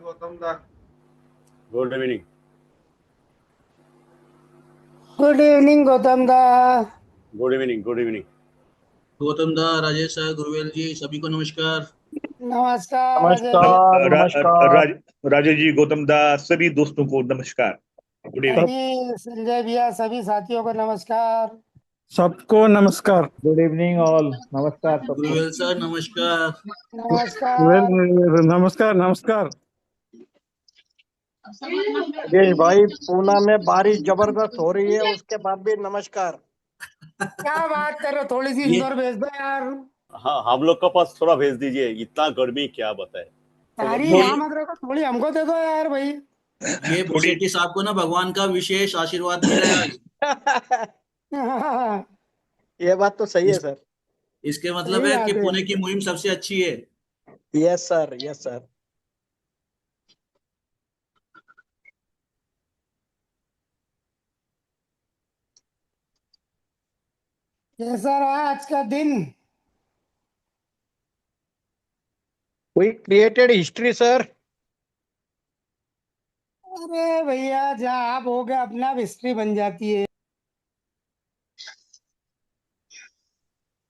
Gautam da. Good evening. Good evening Gautam da. Good evening. Good evening. Gautam da, Rajesh sir, गुरुवेल जी, सभी को नमस्कार। नमस्कार अजय भाई। नमस्कार नमस्कार। राजेश जी, गौतम दास, सभी दोस्तों को नमस्कार। Good evening. सभी संजय भैया, सभी साथियों को नमस्कार। सबको नमस्कार। Good evening all. नमस्कार सबको। गुरुवेल सर नमस्कार। नमस्कार। नमस्कार नमस्कार। राजेश भाई, पूना में बारिश जबरदस्त हो रही है, उसके बाद भी नमस्कार। क्या बात कर रहे हो, थोड़ी सी ये इंदौर भेज दो यार। हाँ, हम लोग का पास थोड़ा भेज दीजिए, इतना गर्मी क्या बताए। सारी ये यहाँ मत रखो, थोड़ी हमको दे दो यार भाई। ये बुसेटी साहब को ना भगवान का विशेष आशीर्वाद मिला है आज। ये बात तो सही है सर। इसके मतलब सही है कि बात है। पुणे की मुहिम सबसे अच्छी है। Yes sir, yes sir. कैसा रहा आज का दिन? We created history sir. अरे भैया, जहाँ आप हो गए अपना हिस्ट्री बन जाती है।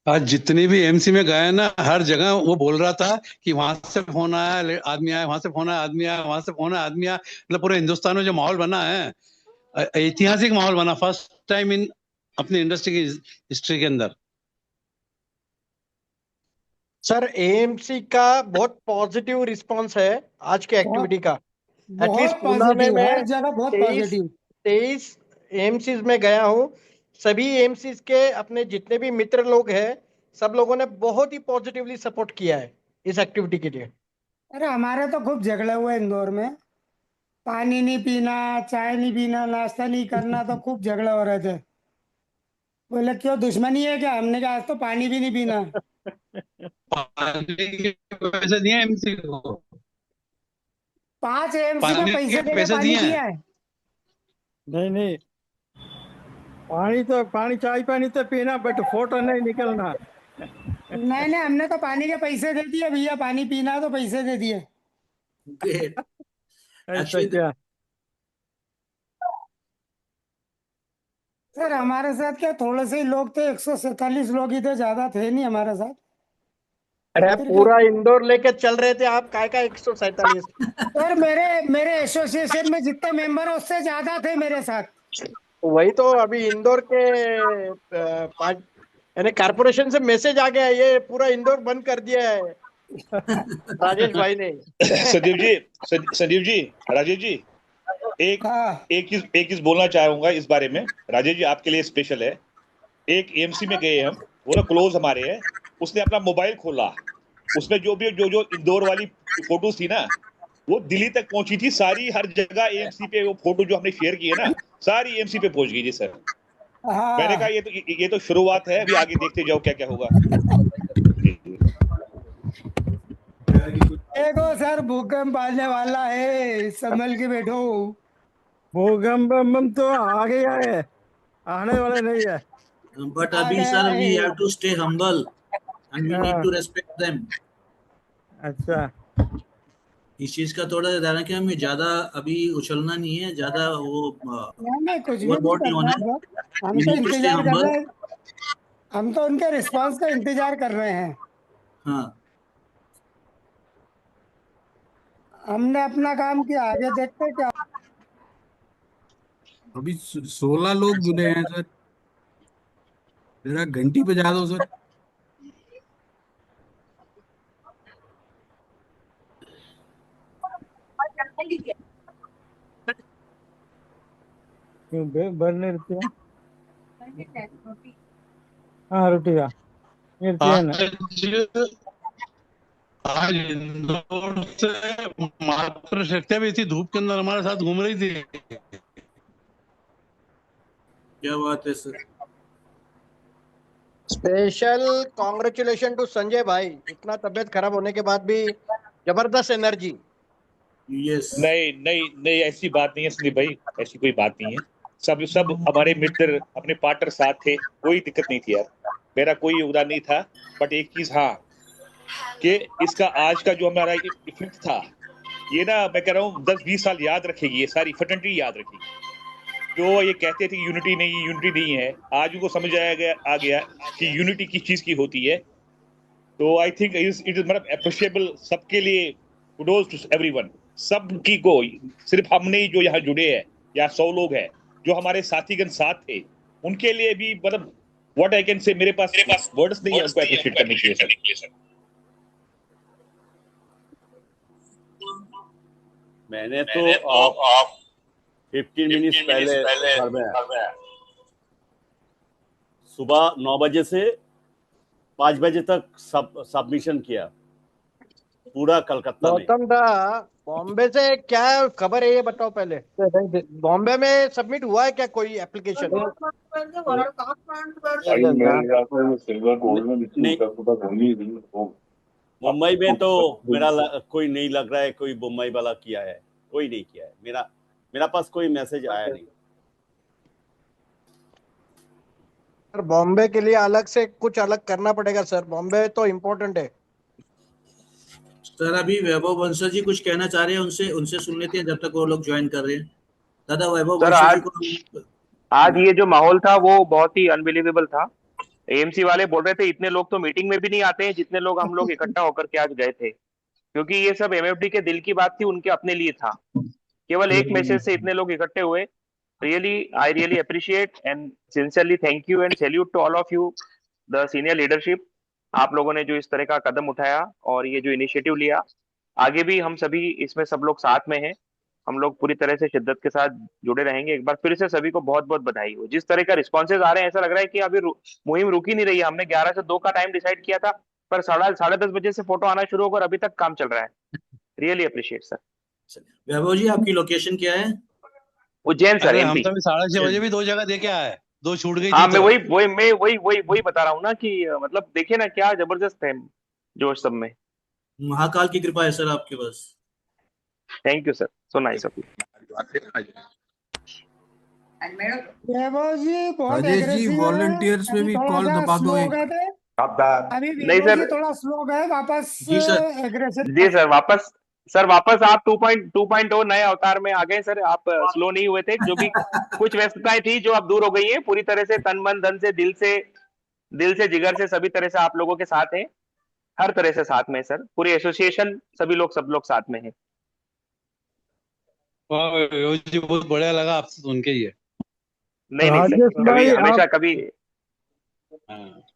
आज जितनी भी एमसी में गए ना, हर जगह वो बोल रहा था कि वहां से फोन आया आदमी आया, वहां से फोन आया आदमी आया, वहां से फोन आया आदमी आया। मतलब पूरे हिंदुस्तान में जो माहौल बना है, ऐतिहासिक माहौल बना, फर्स्ट टाइम इन अपनी इंडस्ट्री की हिस्ट्री के अंदर। सर एएमसी का बहुत पॉजिटिव रिस्पांस है आज के एक्टिविटी का। एटलीस्ट बहुत पूना में पॉजिटिव, मैं हर जगह बहुत 23 पॉजिटिव। 23 एएमसीज में गया हूँ। सभी एएमसीज के अपने जितने भी मित्र लोग हैं, सब लोगों ने बहुत ही पॉजिटिवली सपोर्ट किया है इस एक्टिविटी के लिए। अरे हमारे तो खूब झगड़े हुए इंदौर में। पानी नहीं पीना, चाय नहीं पीना, नाश्ता नहीं करना, तो खूब झगड़े हो रहे थे। बोले क्यों, दुश्मनी है क्या? हमने कहा आज तो पानी भी नहीं पीना। पानी के पैसे दिए एमसी को, 5 एएमसी में पानी पैसे के दे के पैसे पानी दिए पिया हैं। है। नहीं नहीं, पानी चाय पानी तो पीना, बट फोटो नहीं निकलना। नहीं नहीं, हमने तो पानी के पैसे दे दिए भैया, पानी पीना है तो पैसे दे दिए। ग्रेट। ऐसा एक्चुअली क्या? सर हमारे साथ क्या थोड़े से ही लोग थे, 147 लोग ही थे, ज्यादा थे नहीं हमारे साथ। अरे फिर क्या पूरा इंदौर लेके चल रहे थे आप, काय का 147? सर, मेरे मेरे एसोसिएशन में जितने मेंबर है उससे ज्यादा थे मेरे साथ। वही तो अभी इंदौर के यानी कारपोरेशन से मैसेज आ गया है, ये पूरा इंदौर बंद कर दिया है राजेश भाई ने। संदीप जी, राजेश जी, एक हाँ एक चीज बोलना चाहूंगा इस बारे में। राजेश जी, आपके लिए स्पेशल है। एक एएमसी में गए हम, वो ना क्लोज हमारे है, उसने अपना मोबाइल खोला, उसमें जो इंदौर वाली फोटोज थी ना, वो दिल्ली तक पहुंची थी सारी। हर जगह एएमसी पे वो फोटो जो हमने शेयर की है ना, सारी एएमसी पे पहुंच गई जी सर। मैंने कहा हाँ। ये तो शुरुआत है, अभी आगे देखते जाओ क्या क्या होगा। देखो सर, भूकंप आने वाला है, संभल के बैठो। भूकंप बम तो आ गया है, आने वाले नहीं है। बट आ अभी गया सर वी है। Have to stay humble and we need हाँ, टू रेस्पेक्ट देम। अच्छा। इस चीज का थोड़ा ध्यान रखें, हमें ज्यादा अभी उछलना नहीं है, ज्यादा वो नहीं नहीं, कुछ भी नहीं ओवरबोर्ड नहीं करना होना है है। सर, हम वी तो नीड टू स्टे इंतजार कर हम्बल। रहे हैं। हम तो उनके रिस्पांस का इंतजार कर रहे हैं। हाँ, हमने अपना काम किया, आगे देखते हैं क्या। अभी 16 लोग जुड़े हैं सर। जरा घंटी बजा दो सर। क्यों भरने रुपया? हाँ, रुपया मिलती ना। आज आज इंदौर से मात्र शक्तियां भी थी, धूप के अंदर हमारे साथ घूम रही थी। क्या बात है sir. Special congratulation to Sanjay भाई, इतना तबीयत खराब होने के बाद भी जबरदस्त एनर्जी। यस। नहीं नहीं नहीं, ऐसी बात नहीं है संदीप भाई, ऐसी कोई बात नहीं है। सब सब हमारे मित्र अपने पार्टनर साथ थे, कोई दिक्कत नहीं थी यार, मेरा कोई योगदान नहीं था। बट एक चीज हाँ, कि इसका आज का जो हमारा इफेक्ट था, ये ना मैं कह रहा हूँ 10-20 साल याद रखेगी, ये सारी फटंटी याद रखेगी। जो ये कहते थे कि यूनिटी नहीं है, आज उनको समझ आ गया कि यूनिटी किस चीज की होती है। तो आई थिंक इट इज मतलब अप्रिशिएबल सबके लिए, कुडोज टू एवरीवन, सबकी को, सिर्फ हमने ही जो यहाँ जुड़े हैं या 100 लोग हैं जो हमारे साथीगण साथ थे, उनके लिए भी मतलब व्हाट आई कैन से, मेरे पास वर्ड्स नहीं है उनको अप्रिशिएट करने के लिए सर। मैंने तो आप 15 मिनट्स पहले घर में आया। सुबह 9 बजे से 5 बजे तक सबमिशन किया पूरा कलकत्ता में। गौतम दा, बॉम्बे से क्या खबर है ये बताओ पहले। बॉम्बे में सबमिट हुआ है क्या कोई एप्लीकेशन? मुंबई में तो कोई नहीं लग रहा है, कोई मुंबई वाला किया है, कोई नहीं किया है। मेरा पास कोई मैसेज आया नहीं। सर बॉम्बे के लिए अलग से कुछ अलग करना पड़ेगा सर, बॉम्बे तो इम्पोर्टेंट है सर। अभी वैभव बंसल जी कुछ कहना चाह रहे हैं, उनसे सुन लेते हैं जब तक वो लोग ज्वाइन कर रहे हैं। दादा वैभव बंसल जी को आज ये जो माहौल था वो बहुत ही अनबिलीवेबल था। एएमसी वाले बोल रहे थे इतने लोग तो मीटिंग में भी नहीं आते हैं जितने लोग हम लोग इकट्ठा होकर के आज गए थे, क्योंकि ये सब एमएफडी के दिल की बात थी, उनके अपने लिए था। केवल एक मैसेज से इतने लोग इकट्ठे हुए। I really appreciate and sincerely thank you and salute to all of you the senior leadership. आप लोगों ने जो इस तरह का कदम उठाया और ये जो इनिशिएटिव लिया, आगे भी हम सभी इसमें सब लोग साथ में हैं। हम लोग पूरी तरह से शिद्दत के साथ जुड़े रहेंगे। एक बार फिर से सभी को बहुत बहुत बधाई हो। जिस तरह का रिस्पॉन्सेज आ रहे हैं, ऐसा लग रहा है कि अभी मुहिम रुकी नहीं रही है। हमने 11 से 2 का टाइम डिसाइड किया था, पर 10:30 बजे से फोटो आना शुरू होकर अभी तक काम चल रहा है। Really appreciate sir. Vaibhav ji आपकी लोकेशन क्या है? उज्जैन सर, हम एमपी। तो 6:30 बजे भी 2 जगह देके आए, 2 छूट गई। हाँ, मैं वही बता रहा हूँ ना कि मतलब देखिए ना क्या जबरदस्त है जोश सब में। महाकाल की कृपा है सर आपके पास। Thank you sir, so nice of you. Vaibhav ji बहुत राजेश जी एग्रेसिव है, वॉलंटियर्स में अभी भी थोड़ा कॉल सा दबा दो स्लो एक। गए थे। अभी नहीं वैभव सर। जी थोड़ा स्लो गए, वापस जी सर। एग्रेसिव। जी सर, वापस आप 2.0 नए अवतार में आ गए सर। आप स्लो नहीं हुए थे, जो भी कुछ व्यस्तताएं थी जो अब दूर हो गई है। पूरी तरह से तन मन धन से, दिल से जिगर से सभी तरह से आप लोगों के साथ हैं, हर तरह से साथ में सर। पूरी एसोसिएशन सब लोग साथ में हैं। जी बहुत बढ़िया लगा आपसे सुन के। ये नहीं राजेश सर, कभी भाई, हमेशा कभी।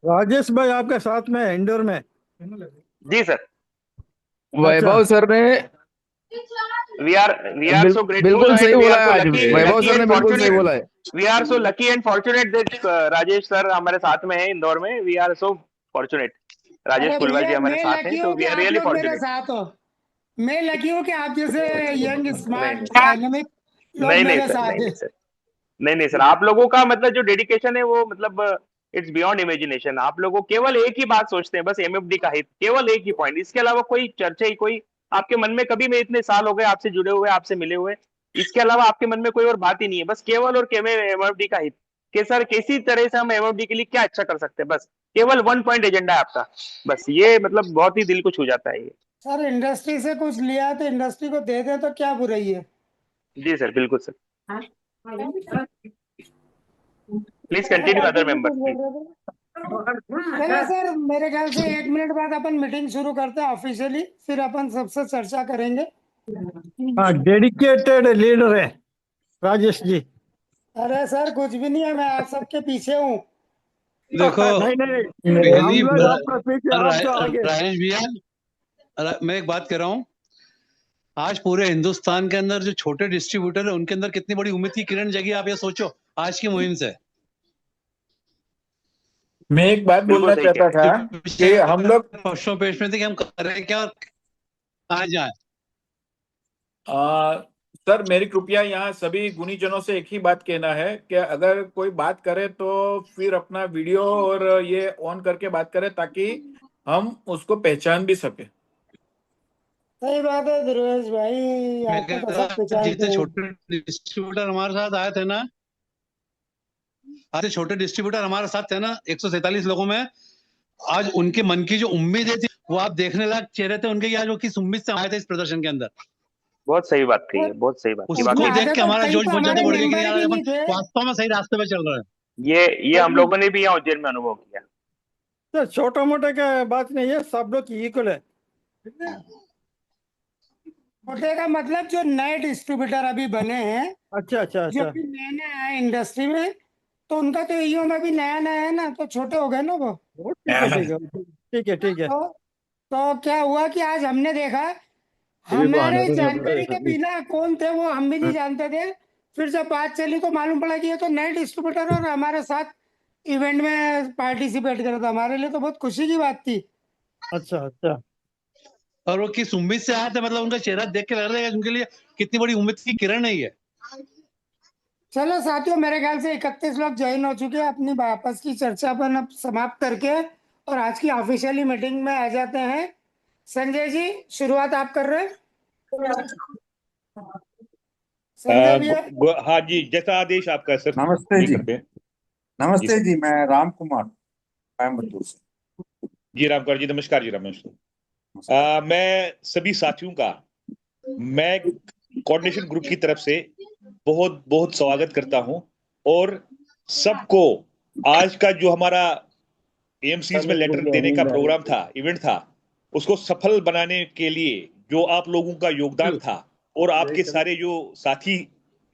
राजेश भाई आपके साथ में है इंदौर में। जी सर। वैभव सर ने वी आर सो ग्रेटफुल। बिल्कुल सही बोला है आज। वैभव सर ने बिल्कुल सही बोला है। We are so lucky and fortunate that Rajesh sir हमारे साथ में है इंदौर में। We are so fortunate. Rajesh Kulwal ji हमारे साथ हैं, तो वी आर रियली फॉर्चुनेट। मैं लकी हूँ कि आप जैसे यंग स्मार्ट डायनामिक नहीं सर, आप लोगों का मतलब जो डेडिकेशन है वो मतलब इट्स बियॉन्ड इमेजिनेशन। आप लोगों केवल एक ही बात सोचते हैं, बस एमएफडी का हित, केवल एक ही पॉइंट। इसके अलावा कोई चर्चा ही, कोई आपके मन में कभी, मैं इतने साल हो गए आपसे जुड़े हुए, आपसे मिले हुए, इसके अलावा आपके मन में कोई और बात ही नहीं है। बस केवल और केवल एमएफडी का हित कि सर किसी तरह से हम एमएफडी के लिए क्या अच्छा कर सकते हैं। बस केवल 1 पॉइंट एजेंडा है आपका। बस ये मतलब बहुत ही दिल को छू जाता है ये। सर इंडस्ट्री से कुछ लिया है तो इंडस्ट्री को दे दे तो क्या बुराई है। जी सर, बिल्कुल sir. Please continue other member. चलो सर, मेरे ख्याल से 1 मिनट बाद अपन मीटिंग शुरू करते हैं ऑफिशियली, फिर अपन सबसे चर्चा करेंगे। हाँ, डेडिकेटेड लीडर है राजेश जी। अरे सर कुछ भी नहीं है, मैं आप सबके पीछे हूँ। देखो नहीं, हम लोग आपका पीछे, आप तो आगे। राजेश भैया, मैं एक बात कर रहा हूँ। आज पूरे हिंदुस्तान के अंदर जो छोटे डिस्ट्रीब्यूटर है उनके अंदर कितनी बड़ी उम्मीद की किरण जगी, आप ये सोचो आज की मुहिम से। मैं एक बात बोलना चाहता था कि हम लोग फर्स्टों पेश में थे कि हम करें क्या और कहाँ जाए। सर मेरी कृपया यहाँ सभी गुणीजनों से एक ही बात कहना है कि अगर कोई बात करे तो फिर अपना वीडियो और ये ऑन करके बात करे ताकि हम उसको पहचान भी सके। सही बात है ध्रुवेश भाई, आपको तो सब पहचानते जितने हैं। छोटे डिस्ट्रीब्यूटर हमारे साथ आए थे ना, आज छोटे डिस्ट्रीब्यूटर हमारे साथ थे ना 147 लोगों में, आज उनके मन की जो उम्मीदें थी वो आप देखने लायक चेहरे थे उनके, आज वो किस उम्मीद से आए थे इस प्रदर्शन के अंदर। बहुत सही बात कही है, और बहुत सही बात की उसको बात उसमें है। देख आधे के तो हमारा कई जोश तो बढ़ जाता हमारे बढ़ गया कि मेंबर यार भी अपन नहीं थे। वास्तव में सही रास्ते पे चल रहे हैं। ये हम लोगों ने भी यहाँ उज्जैन में अनुभव किया। तो छोटा मोटा का बात नहीं है, सब लोग इक्वल है। छोटे का मतलब जो नए डिस्ट्रीब्यूटर अभी बने हैं, अच्छा अच्छा जो अच्छा। अभी नए नए आए इंडस्ट्री में, तो उनका तो ईओ में भी नया नया है ना, तो छोटे हो गए ना वो। वो ठीक है ठीक है ठीक है ठीक है। तो क्या हुआ कि आज हमने देखा, हमारे जानकारी के बिना कौन थे वो हम भी नहीं जानते थे। फिर जब बात चली तो मालूम पड़ा कि ये तो नए डिस्ट्रीब्यूटर और हमारे साथ इवेंट में पार्टिसिपेट कर रहा था। हमारे लिए तो बहुत खुशी की बात थी। अच्छा अच्छा। और वो किस उम्मीद से आए थे, मतलब उनका चेहरा देख के लग रहा है उनके लिए कितनी बड़ी उम्मीद की किरण है ये। चलो साथियों, मेरे ख्याल से 31 लोग ज्वाइन हो चुके हैं। अपनी वापस की चर्चा अपन अब समाप्त करके और आज की ऑफिशियली मीटिंग में आ जाते हैं। संजय जी, शुरुआत आप कर रहे हैं। संजय भैया। हाँ जी, जैसा आदेश आपका सर। नमस्ते जी। करते हैं नमस्ते जी, मैं राम कुमार कोयम्बटूर से। जी। रामकर जी नमस्कार। जी नमस्कार। मैं सभी साथियों का मैं कोऑर्डिनेशन ग्रुप की तरफ से बहुत बहुत स्वागत करता हूं, और सबको आज का जो हमारा एएमसीज में लेटर देने का प्रोग्राम था, इवेंट था, उसको सफल बनाने के लिए जो आप लोगों का योगदान था और आपके सारे जो साथी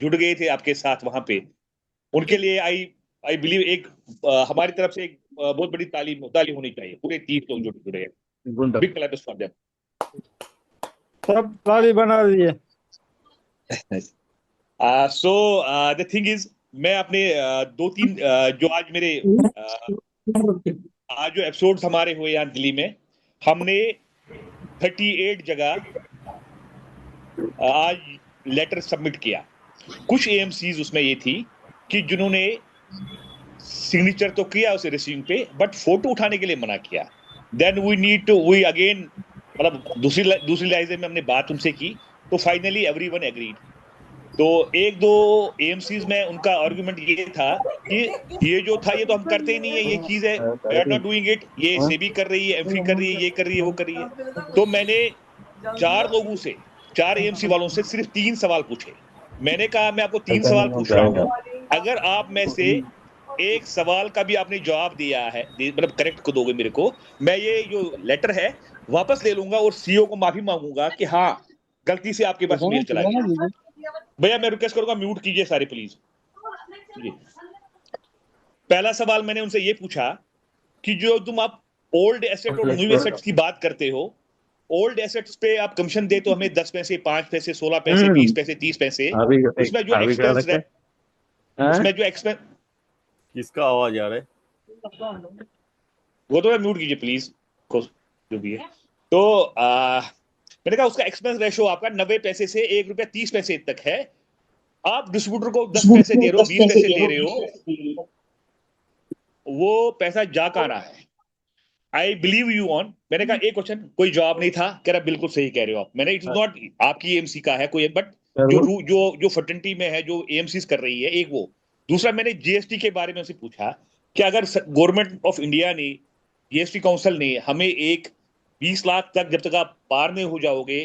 जुड़ गए थे आपके साथ वहां पे, उनके लिए आई बिलीव एक हमारी तरफ से एक बहुत बड़ी ताली होनी चाहिए। पूरे 30 लोग जुड़े हैं। Big claps for them. सब ताली बना दिए। सो द थिंग इज, मैं अपने दो तीन जो आज मेरे आज जो एपिसोड्स हमारे हुए यहाँ दिल्ली में, हमने 38 जगह आज लेटर सबमिट किया। कुछ एएमसीज उसमें ये थी कि जिन्होंने सिग्नेचर तो किया उसे रिसीविंग पे, बट फोटो उठाने के लिए मना किया। देन वी अगेन, मतलब दूसरी लाइजें में हमने बात उनसे की, तो फाइनली एवरीवन एग्रीड। तो एक दो एएमसीज में उनका आर्गुमेंट ये था कि ये जो था ये तो हम करते ही नहीं है, ये चीज है, we are not doing it, ये सेबी कर रही है, एमफी कर रही है, ये कर रही है, वो कर रही है। तो मैंने 4 लोगों से, 4 एएमसी वालों से सिर्फ 3 सवाल पूछे। मैंने कहा मैं आपको 3 सवाल पूछ रहा हूँ, अगर आप में से एक सवाल का भी आपने जवाब दिया है, मतलब करेक्ट को दोगे मेरे को, मैं ये जो लेटर है वापस ले लूंगा और सीईओ को माफी मांगूंगा कि हाँ गलती से आपके पास मेल चला गया। भैया मैं रिक्वेस्ट करूंगा म्यूट कीजिए सारे प्लीज। जी। पहला सवाल मैंने उनसे ये पूछा कि जो तुम आप ओल्ड एसेट और न्यू एसेट्स की बात करते हो, ओल्ड एसेट्स पे आप कमीशन दे तो हमें 10 पैसे, 5 पैसे, 16 पैसे, 20 पैसे, 30 पैसे, उसमें जो एक्सपेंस है, उसमें जो एक्सपेंस, किसका आवाज आ रहा है? वो तो म्यूट कीजिए प्लीज, जो भी है। तो मैंने कहा उसका एक्सपेंस रेशो आपका 90 पैसे से 1 रुपया 30 पैसे तक है। आप डिस्ट्रीब्यूटर को 10 पैसे दे रहे हो, 20 पैसे ले रहे हो, वो पैसा जा कहाँ रहा है? I believe you on. मैंने कहा एक क्वेश्चन, कोई जवाब नहीं था। कह रहा बिल्कुल सही कह रहे हो आप। मैंने इट्स नॉट आपकी एएमसी का है कोई, बट जो फर्टिलिटी में है, जो एएमसी कर रही है, एक वो। दूसरा मैंने जीएसटी के बारे में उनसे पूछा कि अगर गवर्नमेंट ऑफ इंडिया ने, जीएसटी काउंसिल ने हमें एक 20 लाख तक, जब तक आप पार में हो जाओगे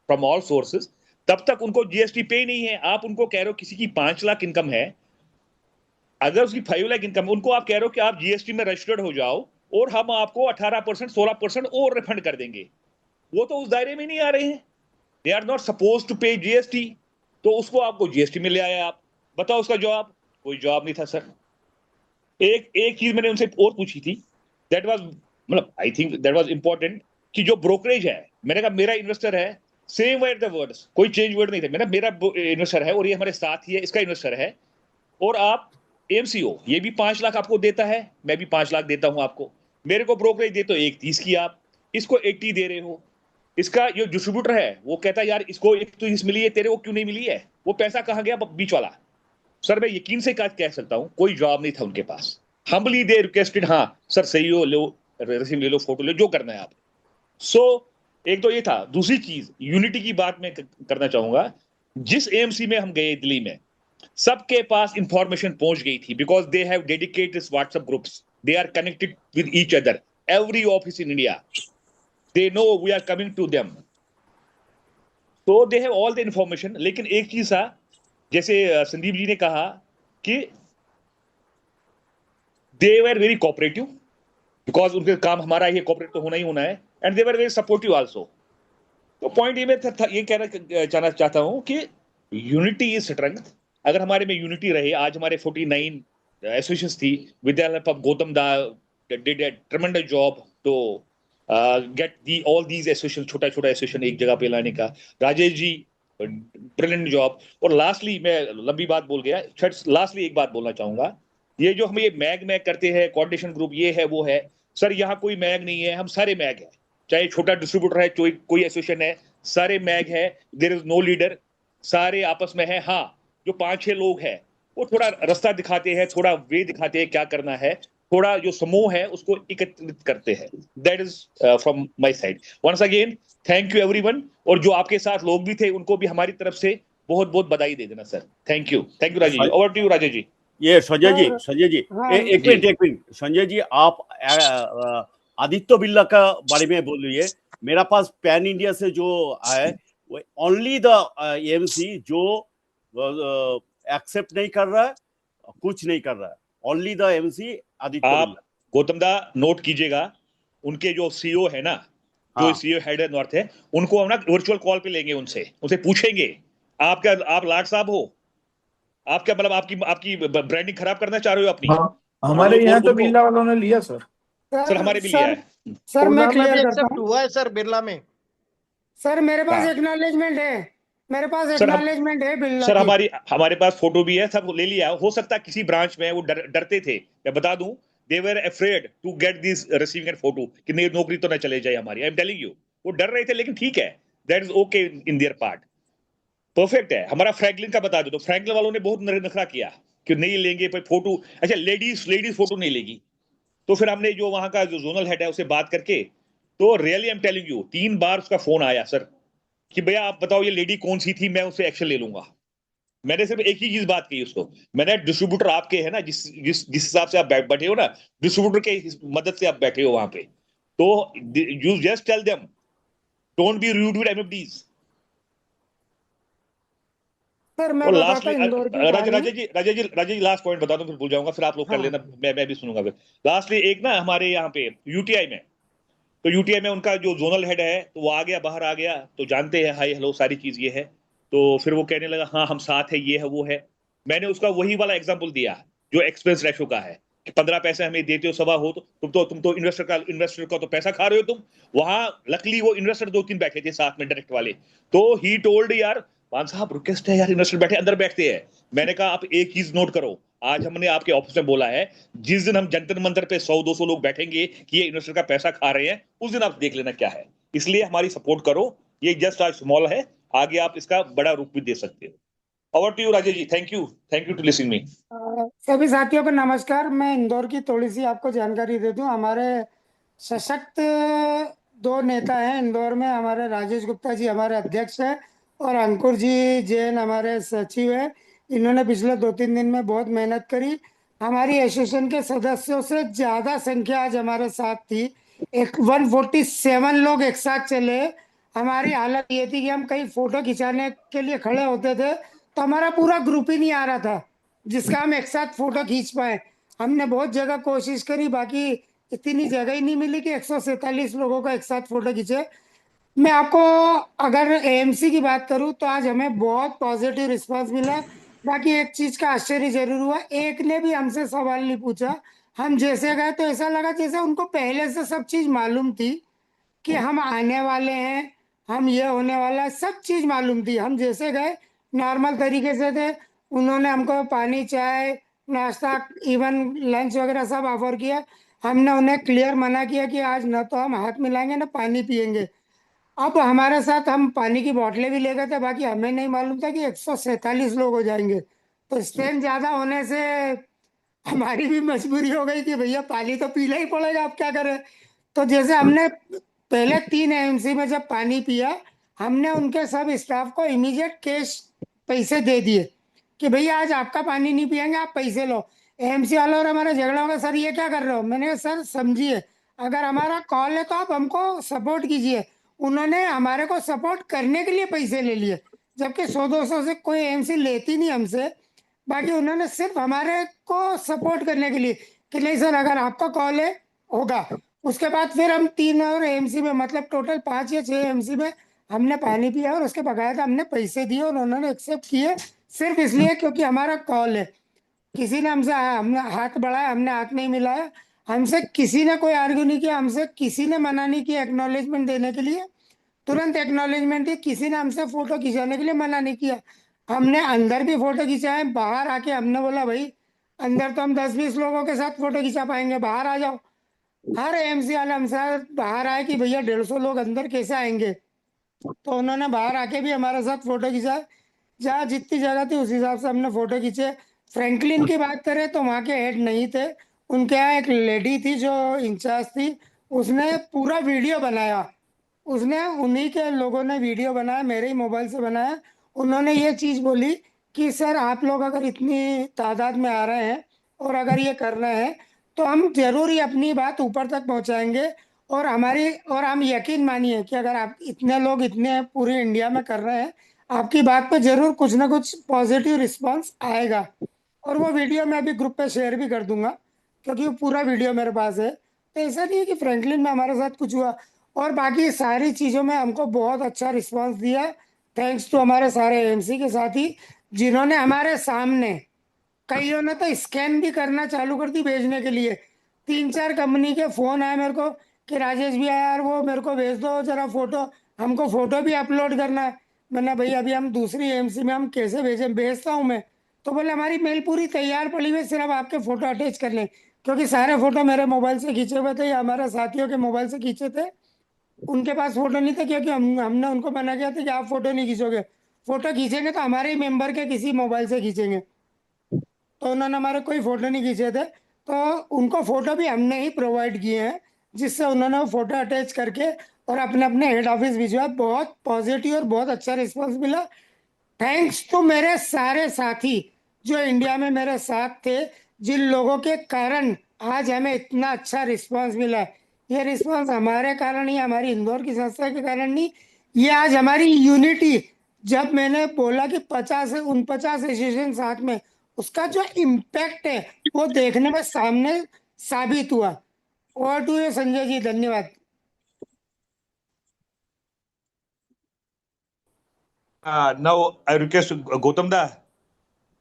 फ्रॉम ऑल सोर्सेज, तब तक उनको जीएसटी पे नहीं है। आप उनको कह रहे हो किसी की 5 लाख इनकम है, अगर उसकी 5 लाख इनकम, उनको आप कह रहे हो कि आप जीएसटी में रजिस्टर्ड हो जाओ और हम आपको 18%, 16% और रिफंड कर देंगे। वो तो उस दायरे में नहीं आ रहे हैं। They are not suppose to pay GST. तो उसको आपको जीएसटी में ले आए आप। बताओ उसका जवाब? कोई जवाब नहीं था सर। एक चीज मैंने उनसे और पूछी थी, दैट वाज, मतलब I think that was important, कि जो ब्रोकरेज है, मैंने कहा मेरा इन्वेस्टर है, सेम वर्ड द वर्ड्स, कोई चेंज वर्ड नहीं थे। मेरा इन्वेस्टर है और ये हमारे साथ ही है, इसका इन्वेस्टर है, और आप एमसीओ, ये भी 5 लाख आपको देता है, मैं भी 5 लाख देता हूं आपको। मेरे को ब्रोकरेज दे तो 1.30 की, आप इसको 80 दे रहे हो। इसका जो डिस्ट्रीब्यूटर है वो कहता है यार इसको 1.30 मिली है, तेरे को क्यों नहीं मिली है? वो पैसा कहां गया बीच वाला? सर मैं यकीन से कह सकता हूं कोई जवाब नहीं था उनके पास। हम्बली दे रिक्वेस्टेड, हाँ सर सही हो, लो रसीद ले लो, फोटो ले, जो करना है आप। सो एक तो ये था। दूसरी चीज यूनिटी की बात मैं करना चाहूंगा। जिस एएमसी में हम गए दिल्ली में, सबके पास इंफॉर्मेशन पहुंच गई थी, because they have dedicated WhatsApp groups, they are connected with each other, every office in India, they know we are coming to them. तो they have all the information. लेकिन एक चीज था, जैसे संदीप जी ने कहा कि दे वर वेरी कोऑपरेटिव, बिकॉज उनके काम हमारा ये कोऑपरेट तो होना ही होना है, and they were very supportive also. तो पॉइंट ये मैं ये कहना चाहता हूं कि यूनिटी इज स्ट्रेंथ। अगर हमारे में यूनिटी रहे, आज हमारे 49 एसोसिएशंस थी, विद्यालय पर Gautam da did a tremendous job to get the all these association, छोटा छोटा एसोसिएशन एक जगह पे लाने का। Rajesh ji brilliant job. और लास्टली, मैं लंबी बात बोल गया, लास्टली एक बात बोलना चाहूंगा, ये जो हम ये मैग करते हैं, कोऑर्डिनेशन ग्रुप ये है वो है, सर यहाँ कोई मैग नहीं है, हम सारे मैग है, चाहे छोटा डिस्ट्रीब्यूटर है, कोई एसोसिएशन है, सारे मैग है, देयर इज नो लीडर, सारे आपस में है। हाँ, जो 5-6 लोग हैं वो थोड़ा रास्ता दिखाते हैं, थोड़ा वे दिखाते हैं क्या करना है, थोड़ा जो समूह है उसको एकत्रित करते हैं। That is from my side. Once again thank you everyone, और जो आपके साथ लोग भी थे उनको भी हमारी तरफ से बहुत बहुत बधाई दे देना sir. Thank you Rajesh ji. Over to you Rajesh ji. ये संजय जी हाँ, एक मिनट संजय जी, आप आदित्य बिरला का बारे में बोलिए। मेरा पास पैन इंडिया से जो है वो ओनली द एएमसी जो एक्सेप्ट नहीं कर रहा है, कुछ नहीं कर रहा है, ओनली द एएमसी आदित्य आप बिरला। गौतम दा नोट कीजिएगा, उनके जो सीईओ है ना, जो हाँ। सीईओ हेड है नॉर्थ है, उनको हम ना वर्चुअल कॉल पे लेंगे, उनसे पूछेंगे आप लाट साहब हो, आप क्या मतलब आपकी ब्रांडिंग खराब करना चाह रहे हो अपनी? हाँ, हमारे यहाँ तो बिरला वालों ने लिया सर। सर हमारे भी लिया है। सर मैं उना में भी क्लियर करता एक्सेप्ट हूँ हुआ है सर, बिरला में। सर, मेरे पास हाँ। एक्नॉलेजमेंट है, मेरे पास सर एक्नॉलेजमेंट है बिरला सर की। हमारे पास फोटो भी है, सब ले लिया। हो सकता है किसी ब्रांच में वो डरते थे, मैं बता दूं, they were afraid to get this receiving an photo, कि नहीं नौकरी तो ना चले जाए हमारी। आई एम टेलिंग यू, वो डर रहे थे, लेकिन ठीक है, that is okay in their part, perfect है। हमारा फ्रैंकलिन का बता दो, तो फ्रैंकलिन वालों ने बहुत नखरा किया कि नहीं लेंगे फोटो। अच्छा, लेडीज फोटो नहीं लेगी, तो फिर हमने जो वहां का जो जोनल हेड है उससे बात करके, तो really I am telling you, 3 बार उसका फोन आया सर कि भैया आप बताओ ये लेडी कौन सी थी, मैं उससे एक्शन ले लूंगा। मैंने सिर्फ एक ही चीज बात की उसको, मैंने डिस्ट्रीब्यूटर आपके है ना, जिस हिसाब से आप बैठे हो ना, डिस्ट्रीब्यूटर के मदद से आप बैठे हो वहां पे, तो you just tell them don't be rude with MFDs. Sir मैं और बताता लास्टली इंदौर की कहानी। राजेश जी लास्ट पॉइंट बता दो, फिर भूल जाऊंगा, फिर आप लोग कर हाँ। लेना, मैं भी सुनूंगा फिर। लास्टली एक ना हमारे यहाँ पे यूटीआई में, तो यूटीआई में उनका जो जोनल हेड है, तो वो आ गया, बाहर आ गया, तो जानते हैं हाय हेलो सारी चीज ये है, तो फिर वो कहने लगा हाँ हम साथ है, ये है वो है। मैंने उसका वही वाला एग्जांपल दिया जो एक्सपेंस रेशो का है, कि 15 पैसे हमें देते हो सभा हो, तो तुम तो इन्वेस्टर का तो पैसा खा रहे हो तुम। वहां लकली वो इन्वेस्टर 2-3 बैठे थे साथ में, डायरेक्ट वाले, तो ही टोल्ड यार मान साहब रिक्वेस्ट है यार, इन्वेस्टर बैठे अंदर बैठते हैं। मैंने कहा आप एक चीज नोट करो, आज हमने आपके ऑफिस में बोला है, जिस दिन हम जंतर मंतर पे 100-200 लोग बैठेंगे कि ये इन्वेस्टर का पैसा खा रहे हैं, उस दिन आप देख लेना क्या है। इसलिए हमारी सपोर्ट करो, ये जस्ट आज स्मॉल है, आगे आप इसका बड़ा रूप भी दे सकते हो। Over to you Rajesh ji. Thank you to listening me. सभी साथियों को नमस्कार। मैं इंदौर की थोड़ी सी आपको जानकारी दे दूं। हमारे सशक्त 2 नेता हैं इंदौर में। हमारे राजेश गुप्ता जी हमारे अध्यक्ष हैं, और अंकुर जी जैन हमारे सचिव हैं। इन्होंने पिछले 2-3 दिन में बहुत मेहनत करी। हमारी एसोसिएशन के सदस्यों से ज्यादा संख्या आज हमारे साथ थी। 147 लोग एक साथ चले। हमारी हालत ये थी कि हम कहीं फोटो खिंचाने के लिए खड़े होते थे तो हमारा पूरा ग्रुप ही नहीं आ रहा था जिसका हम एक साथ फोटो खींच पाए। हमने बहुत जगह कोशिश करी, बाकी इतनी जगह ही नहीं मिली कि 147 लोगों का एक साथ फोटो खींचे। मैं आपको अगर एएमसी की बात करूं तो आज हमें बहुत पॉजिटिव रिस्पांस मिला। बाकी एक चीज का आश्चर्य जरूर हुआ, एक ने भी हमसे सवाल नहीं पूछा। हम जैसे गए तो ऐसा लगा जैसे उनको पहले से सब चीज मालूम थी कि हम आने वाले हैं, हम ये होने वाला है, सब चीज मालूम थी। हम जैसे गए नॉर्मल तरीके से थे। उन्होंने हमको पानी, चाय, नाश्ता, इवन लंच वगैरह सब ऑफर किया। हमने उन्हें क्लियर मना किया कि आज न तो हम हाथ मिलाएंगे न पानी पियेंगे। अब हमारे साथ हम पानी की बोतलें भी ले गए थे, बाकी हमें नहीं मालूम था कि 147 लोग हो जाएंगे। तो स्ट्रेन ज्यादा होने से हमारी भी मजबूरी हो गई कि भैया पानी तो पीना ही पड़ेगा, अब क्या करें। तो जैसे हमने पहले 3 एएमसी में जब पानी पिया, हमने उनके सब स्टाफ को इमीडिएट कैश पैसे दे दिए कि भैया आज आपका पानी नहीं पियेंगे, आप पैसे लो। एएमसी वालों और हमारा झगड़ा होगा, सर ये क्या कर रहे हो। मैंने कहा सर समझिए, अगर हमारा कॉल है तो आप हमको सपोर्ट कीजिए। उन्होंने हमारे को सपोर्ट करने के लिए पैसे ले लिए, जबकि 100-200 से कोई एएमसी लेती नहीं हमसे। बाकी उन्होंने सिर्फ हमारे को सपोर्ट करने के लिए कि नहीं सर अगर आपका कॉल है होगा। उसके बाद फिर हम 3 और एएमसी में, मतलब टोटल 5 या 6 एएमसी में हमने पानी पिया और उसके बकायदा हमने पैसे दिए और उन्होंने एक्सेप्ट किए, सिर्फ इसलिए क्योंकि हमारा कॉल है। किसी ने हमने हाथ बढ़ाया, हमने हाथ नहीं मिलाया, हमसे किसी ने कोई आर्ग्यू नहीं किया, हमसे किसी ने मना नहीं किया एक्नॉलेजमेंट देने के लिए, तुरंत एक्नॉलेजमेंट दी। किसी ने हमसे फोटो खिंचाने के लिए मना नहीं किया, हमने अंदर भी फोटो खिंचाए। बाहर आके हमने बोला भाई अंदर तो हम 10-20 लोगों के साथ फोटो खिंचा पाएंगे, बाहर आ जाओ। हर एएमसी वाले हमसे बाहर आए कि भैया 150 लोग अंदर कैसे आएंगे, तो उन्होंने बाहर आके भी हमारे साथ फोटो खिंचा। जहाँ जितनी जगह थी उस हिसाब से हमने फोटो खींचे। फ्रैंकलिन की बात करें तो वहाँ के हेड नहीं थे, उनके यहाँ एक लेडी थी जो इंचार्ज थी, उसने पूरा वीडियो बनाया। उसने उन्हीं के लोगों ने वीडियो बनाया, मेरे ही मोबाइल से बनाया। उन्होंने ये चीज़ बोली कि सर आप लोग अगर इतनी तादाद में आ रहे हैं और अगर ये कर रहे हैं तो हम जरूर ही अपनी बात ऊपर तक पहुंचाएंगे। और हम यकीन मानिए कि अगर आप इतने लोग इतने पूरे इंडिया में कर रहे हैं, आपकी बात पे जरूर कुछ ना कुछ पॉजिटिव रिस्पांस आएगा। और वो वीडियो मैं अभी ग्रुप पे शेयर भी कर दूंगा, क्योंकि वो पूरा वीडियो मेरे पास है। तो ऐसा नहीं है कि फ्रैंकलिन में हमारे साथ कुछ हुआ, और बाकी सारी चीज़ों में हमको बहुत अच्छा रिस्पांस दिया, थैंक्स टू हमारे सारे एएमसी के साथी, जिन्होंने हमारे सामने, कईयों ने तो स्कैन भी करना चालू कर दी भेजने के लिए। 3-4 कंपनी के फोन आए मेरे को कि राजेश भैया यार वो मेरे को भेज दो जरा फोटो, हमको फोटो भी अपलोड करना है। मैंने भाई अभी हम दूसरी एएमसी में हम कैसे भेजता हूँ मैं, तो बोले हमारी मेल पूरी तैयार पड़ी हुई है, सिर्फ आपके फोटो अटैच कर लें। क्योंकि सारे फोटो मेरे मोबाइल से खींचे हुए थे या हमारे साथियों के मोबाइल से खींचे थे, उनके पास फोटो नहीं थे, क्योंकि हमने उनको मना किया था कि आप फोटो नहीं खींचोगे, फोटो खींचेंगे तो हमारे ही मेंबर के किसी मोबाइल से खींचेंगे। तो उन्होंने हमारे कोई फोटो नहीं खींचे थे, तो उनको फोटो भी हमने ही प्रोवाइड किए हैं, जिससे उन्होंने वो फोटो अटैच करके और अपने अपने हेड ऑफिस भिजवाया। बहुत पॉजिटिव और बहुत अच्छा रिस्पांस मिला। थैंक्स टू मेरे सारे साथी जो इंडिया में मेरे साथ थे, जिन लोगों के कारण आज हमें इतना अच्छा रिस्पांस मिला है। ये रिस्पांस हमारे कारण ही, हमारी इंदौर की संस्था के कारण नहीं, ये आज हमारी यूनिटी, जब मैंने बोला कि 50-49 एसोसिएशन साथ में, उसका जो इम्पैक्ट है वो देखने में सामने साबित हुआ। ओवर टू यू संजय जी, धन्यवाद। नाउ आई रिक्वेस्ट गौतम दा,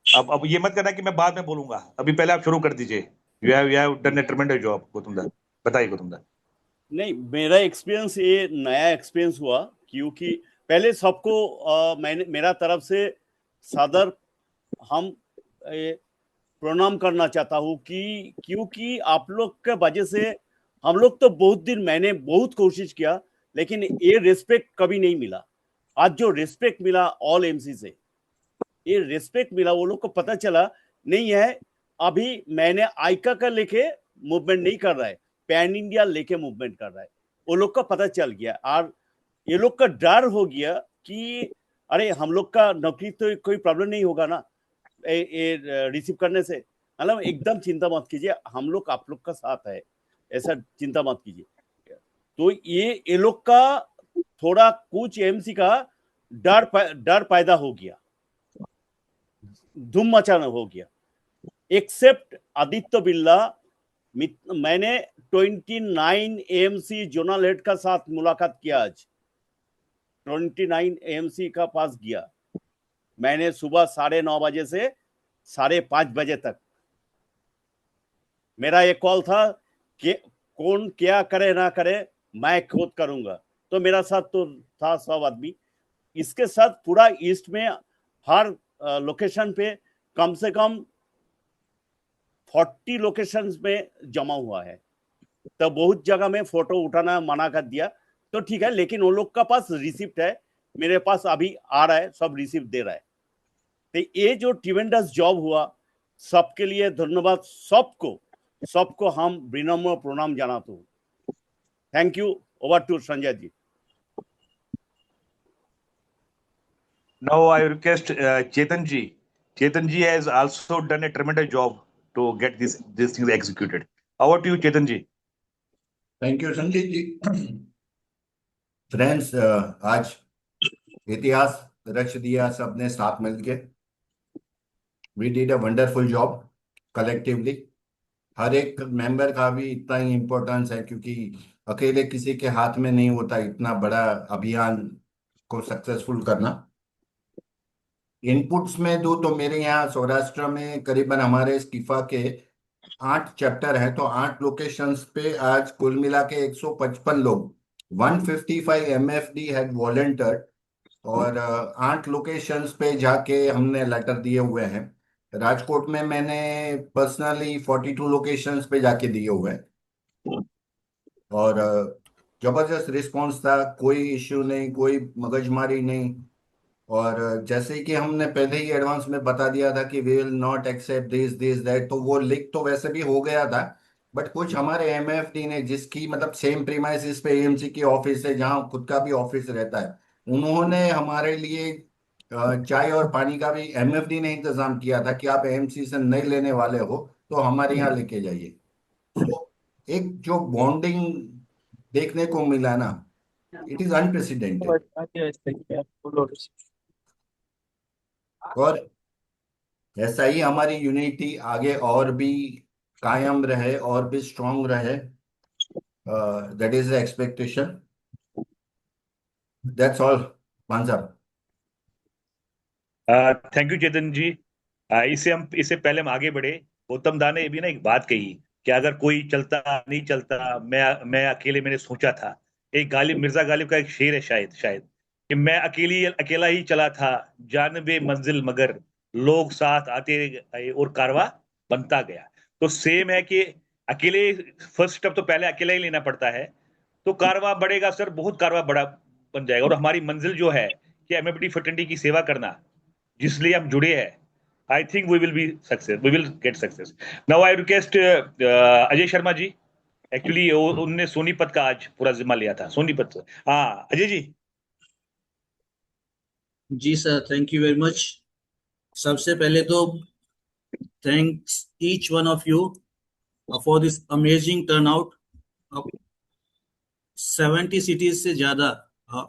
अब ये मत करना कि मैं बाद में बोलूंगा, अभी पहले आप शुरू कर दीजिए। You have done A ट्रेमेंडस job Gautam दा, बताइए गौतम दा। नहीं, मेरा एक्सपीरियंस ये नया एक्सपीरियंस हुआ, क्योंकि पहले सबको मेरा तरफ से सादर हम प्रणाम करना चाहता हूँ कि क्योंकि आप लोग के वजह से हम लोग तो बहुत दिन, मैंने बहुत कोशिश किया, लेकिन ये रिस्पेक्ट कभी नहीं मिला। आज जो रिस्पेक्ट मिला ऑल एमसी से, ये रिस्पेक्ट मिला, वो लोग को पता चला नहीं है अभी मैंने आइका का लेके मूवमेंट नहीं कर रहा है, पैन इंडिया लेके मूवमेंट कर रहा है, वो लोग का पता चल गया। और ये लोग का डर हो गया कि अरे हम लोग का नौकरी तो कोई प्रॉब्लम नहीं होगा ना ये रिसीव करने से। मतलब एकदम चिंता मत कीजिए, हम लोग आप लोग का साथ है, ऐसा चिंता मत कीजिए। तो ये लोग का थोड़ा कुछ एमसी का डर पैदा हो गया, धूम मचाना हो गया। एक्सेप्ट आदित्य बिरला, मैंने 29 एएमसी जोनल हेड का साथ मुलाकात किया। आज 29 एएमसी का पास गया मैंने, सुबह 9:30 बजे से 5:30 बजे तक। मेरा एक कॉल था कि कौन क्या करे ना करे मैं खुद करूंगा, तो मेरा साथ तो था 100 आदमी। इसके साथ पूरा ईस्ट में हर लोकेशन पे कम से कम 40 लोकेशंस में जमा हुआ है। तो बहुत जगह में फोटो उठाना मना कर दिया, तो ठीक है, लेकिन उन लोग का पास रिसिप्ट है, मेरे पास अभी आ रहा है, सब रिसिप्ट दे रहा है। तो ये जो ट्रिमेंडस जॉब हुआ, सबके लिए धन्यवाद, सबको हम विनम्र प्रणाम जनाता हूँ। Thank you. Over to Sanjay ji. Now I request Chetan ji. Chetan ji has also done a tremendous job to get these things executed. Over to you, Chetan ji. Thank you, Sanjay ji. Friends, आज इतिहास रच दिया सबने साथ मिलके। We did a wonderful job collectively. हर एक member का भी इतना ही इम्पोर्टेंस है, क्योंकि अकेले किसी के हाथ में नहीं होता इतना बड़ा अभियान को सक्सेसफुल करना। इनपुट्स में दो तो मेरे यहाँ सौराष्ट्र में करीबन हमारे स्कीफा के 8 चैप्टर हैं, तो 8 लोकेशंस पे आज कुल मिला के 155 लोग, 155 MFD हैड वॉलंटियर्ड, और 8 लोकेशंस पे जाके हमने लेटर दिए हुए हैं। राजकोट में मैंने पर्सनली 42 लोकेशंस पे जाके दिए हुए हैं, और जबरदस्त रिस्पांस था। कोई इश्यू नहीं, कोई मगजमारी नहीं। और जैसे ही कि हमने पहले ही एडवांस में बता दिया था कि we will not accept this this that, तो वो लिख तो वैसे भी हो गया था। बट कुछ हमारे MFD ने, जिसकी मतलब सेम प्रीमाइसिस पे AMC की ऑफिस है, जहाँ खुद का भी ऑफिस रहता है, उन्होंने हमारे लिए चाय और पानी का भी MFD ने इंतजाम किया था कि आप AMC से नहीं लेने वाले हो तो हमारे यहाँ लेके जाइए। तो एक जो बॉन्डिंग देखने को मिला ना, इट इज अनप्रेसिडेंटेड। और ऐसा ही हमारी यूनिटी आगे और भी कायम रहे और भी स्ट्रांग रहे, that is the expectation. That's all. पांजा। Thank you Chetan ji. इससे पहले हम आगे बढ़े, गौतम दा ने भी ना एक बात कही कि अगर कोई चलता नहीं चलता, मैं अकेले, मैंने सोचा था। एक गालिब, मिर्जा गालिब का एक शेर है शायद शायद, कि मैं अकेला ही चला था जानबे मंजिल, मगर लोग साथ आते गए और कारवा बनता गया। तो सेम है कि अकेले फर्स्ट स्टेप तो पहले अकेला ही लेना पड़ता है, तो कारवा बढ़ेगा सर, बहुत कारवा बड़ा बन जाएगा। और हमारी मंजिल जो है कि MFD फर्टिलिटी की सेवा करना, जिसलिए हम जुड़े हैं, I think we will be success, we will get success. Now I request Ajay Sharma ji. Actually उनने सोनीपत का आज पूरा जिम्मा लिया था, सोनीपत से। हाँ अजय जी। जी sir, thank you very much. सबसे पहले तो thanks each one of you for this amazing turnout. 70 cities से ज्यादा,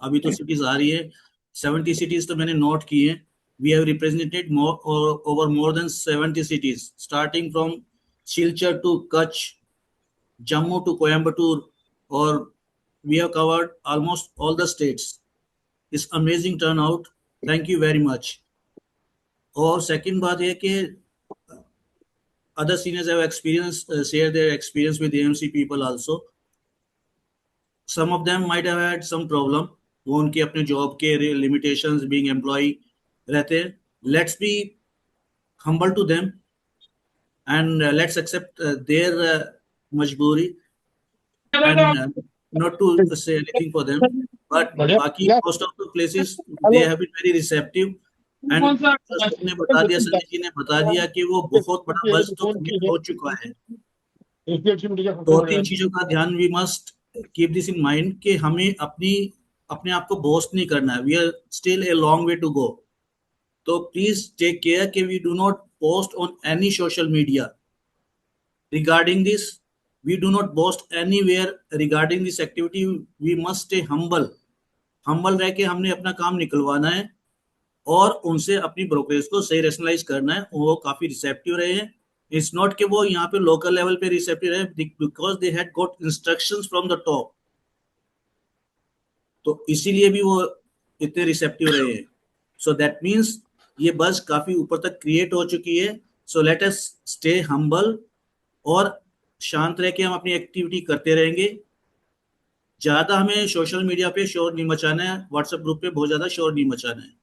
अभी तो सिटीज आ रही है, 70 सिटीज तो मैंने नोट की है। We have represented over more than 70 cities, starting from Silchar to Kutch, Jammu to Coimbatore, or we have covered almost all the states. It's amazing turnout. Thank you very much. और second बात है कि other seniors have share their experience with AMC people also. Some of them might have had some problem, वो उनके अपने job के limitations, being employee रहते हैं. Let's be humble to them and let's accept their majburi and not to say anything for them. But बाकी most of the places they have been very receptive and ने बता दिया, संजय जी ने बता दिया कि वो बहुत बड़ा बज तो हो चुका है। 2-3 चीजों का ध्यान, we must keep this in mind कि हमें अपने आप को बोस्ट नहीं करना है। We are still a long way to go. तो प्लीज टेक केयर कि we do not post on any social media regarding this. We do not post anywhere regarding this activity. We must stay humble रह के हमने अपना काम निकलवाना है और उनसे अपनी ब्रोकरेज को सही रेशनलाइज करना है। वो काफी रिसेप्टिव रहे हैं। इट्स नॉट कि वो यहाँ पे लोकल लेवल पे रिसेप्टिव रहे, because they had got instructions from the top, तो इसीलिए भी वो इतने रिसेप्टिव रहे हैं। सो दैट मीन्स ये बस काफी ऊपर तक क्रिएट हो चुकी है। So let us stay humble और शांत रह के हम अपनी एक्टिविटी करते रहेंगे। ज्यादा हमें सोशल मीडिया पे शोर नहीं मचाना है, व्हाट्सएप ग्रुप पे बहुत ज्यादा शोर नहीं मचाना है।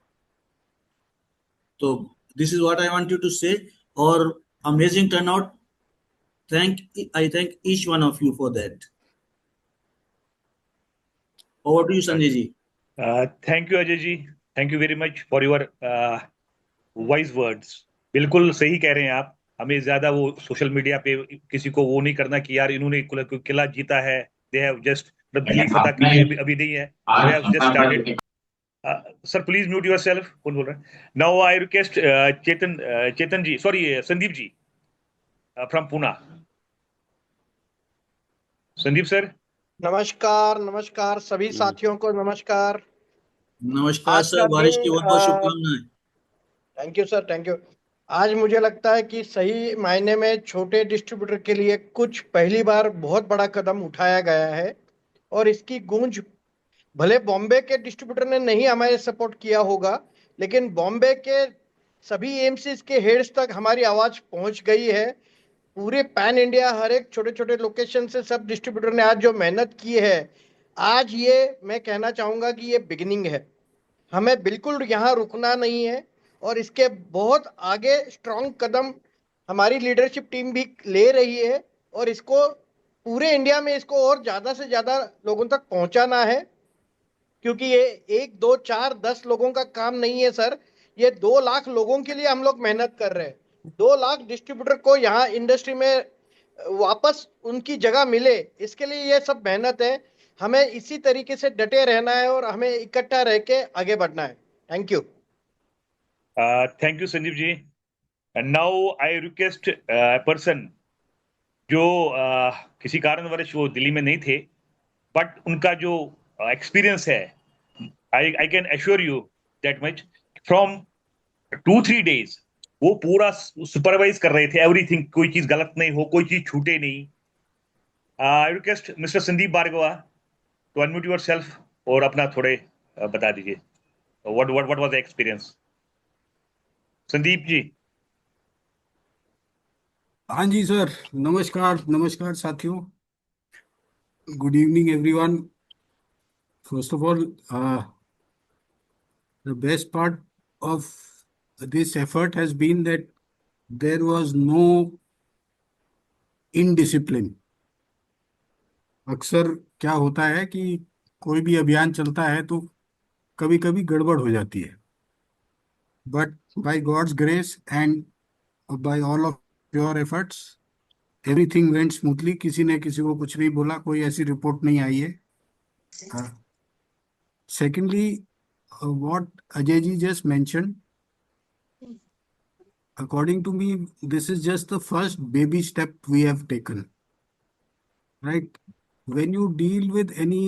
तो this is what I want you to say. और amazing turnout, I thank each one of you for that. Over to you, Sanjay ji. Thank you Ajay ji, thank you very much for your wise words. बिल्कुल सही कह रहे हैं आप। हमें ज्यादा वो सोशल मीडिया पे किसी को वो नहीं करना कि यार इन्होंने किला जीता है, दे हैव जस्ट दिल्ली फतह की है, अभी नहीं है, they have just started. Sir please mute yourself. कौन बोल रहा है? Now I request Chetan ji, sorry Sandeep ji from Pune. Sandeep sir. नमस्कार, नमस्कार सभी साथियों को नमस्कार। नमस्कार आज सर, का बारिश की दिन बहुत बहुत शुभकामनाएं। Thank you sir, thank you. आज मुझे लगता है कि सही मायने में छोटे डिस्ट्रीब्यूटर के लिए कुछ पहली बार बहुत बड़ा कदम उठाया गया है और इसकी गूंज भले बॉम्बे के डिस्ट्रीब्यूटर ने नहीं हमारे सपोर्ट किया होगा, लेकिन बॉम्बे के सभी एमसीज के हेड्स तक हमारी आवाज पहुंच गई है। पूरे पैन इंडिया हर एक छोटे छोटे लोकेशन से सब डिस्ट्रीब्यूटर ने आज जो मेहनत की है, आज ये मैं कहना चाहूंगा कि ये बिगिनिंग है। हमें बिल्कुल यहाँ रुकना नहीं है और इसके बहुत आगे स्ट्रांग कदम हमारी लीडरशिप टीम भी ले रही है और इसको पूरे इंडिया में इसको और ज्यादा से ज्यादा लोगों तक पहुंचाना है, क्योंकि ये 1 2 4 10 लोगों का काम नहीं है सर। ये 2 लाख लोगों के लिए हम लोग मेहनत कर रहे हैं। 2 लाख डिस्ट्रीब्यूटर को यहाँ इंडस्ट्री में वापस उनकी जगह मिले, इसके लिए ये सब मेहनत है। हमें इसी तरीके से डटे रहना है और हमें इकट्ठा रह के आगे बढ़ना है। Thank you. Thank you Sanjeev ji. And now I request person जो किसी कारणवश वो दिल्ली में नहीं थे, बट उनका जो एक्सपीरियंस है, I can assure you that much, from 2-3 days वो पूरा सुपरवाइज कर रहे थे एवरीथिंग, कोई चीज गलत नहीं हो, कोई चीज छूटे नहीं। I request mister Sandeep Bhargava to unmute yourself और अपना थोड़े बता दीजिए what was the experience. Sandeep ji. हाँ जी सर, नमस्कार नमस्कार साथियों, good evening everyone. First of all, the best part of this effort has been that there was no indiscipline. अक्सर क्या होता है कि कोई भी अभियान चलता है तो कभी कभी गड़बड़ हो जाती है, but by God's grace and by all of your efforts everything went smoothly. किसी ने किसी को कुछ नहीं बोला, कोई ऐसी रिपोर्ट नहीं आई है। Secondly, what Ajay ji just mentioned, according to me, this is just the first baby step we have taken. Right? When you deal with any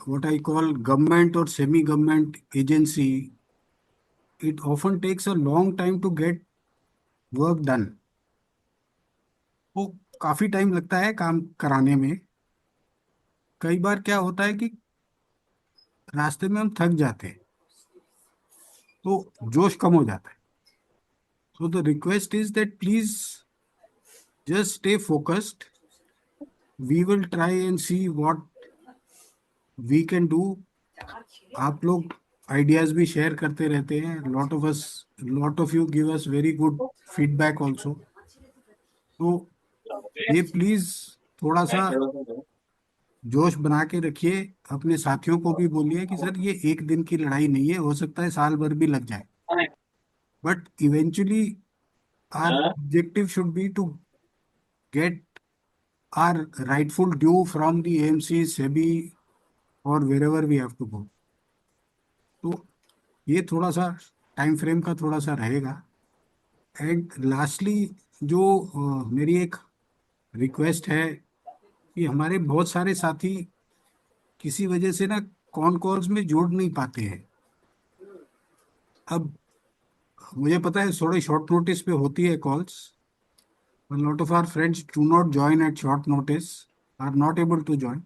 what I call government or semi-government agency, it often takes a long time to get work done. वो काफी time लगता है काम कराने में। कई बार क्या होता है कि रास्ते में हम थक जाते हैं तो जोश कम हो जाता है। So the request is that please just stay focused. We will try and see what we can do. आप लोग आइडियाज भी शेयर करते रहते हैं। lot of you give us very good feedback also. तो ये प्लीज थोड़ा सा जोश बना के रखिए। अपने साथियों को भी बोलिए कि सर ये एक दिन की लड़ाई नहीं है, हो सकता है साल भर भी लग जाए, but eventually our objective should be to get our rightful due from the AMC, SEBI or wherever we have to go. तो ये थोड़ा सा टाइम फ्रेम का थोड़ा सा रहेगा। एंड लास्टली जो मेरी एक रिक्वेस्ट है कि हमारे बहुत सारे साथी किसी वजह से ना कॉन कॉल्स में जुड़ नहीं पाते हैं। अब मुझे पता है थोड़े शॉर्ट नोटिस पे होती है calls, a lot of our friends do not join at short notice, are not able to join,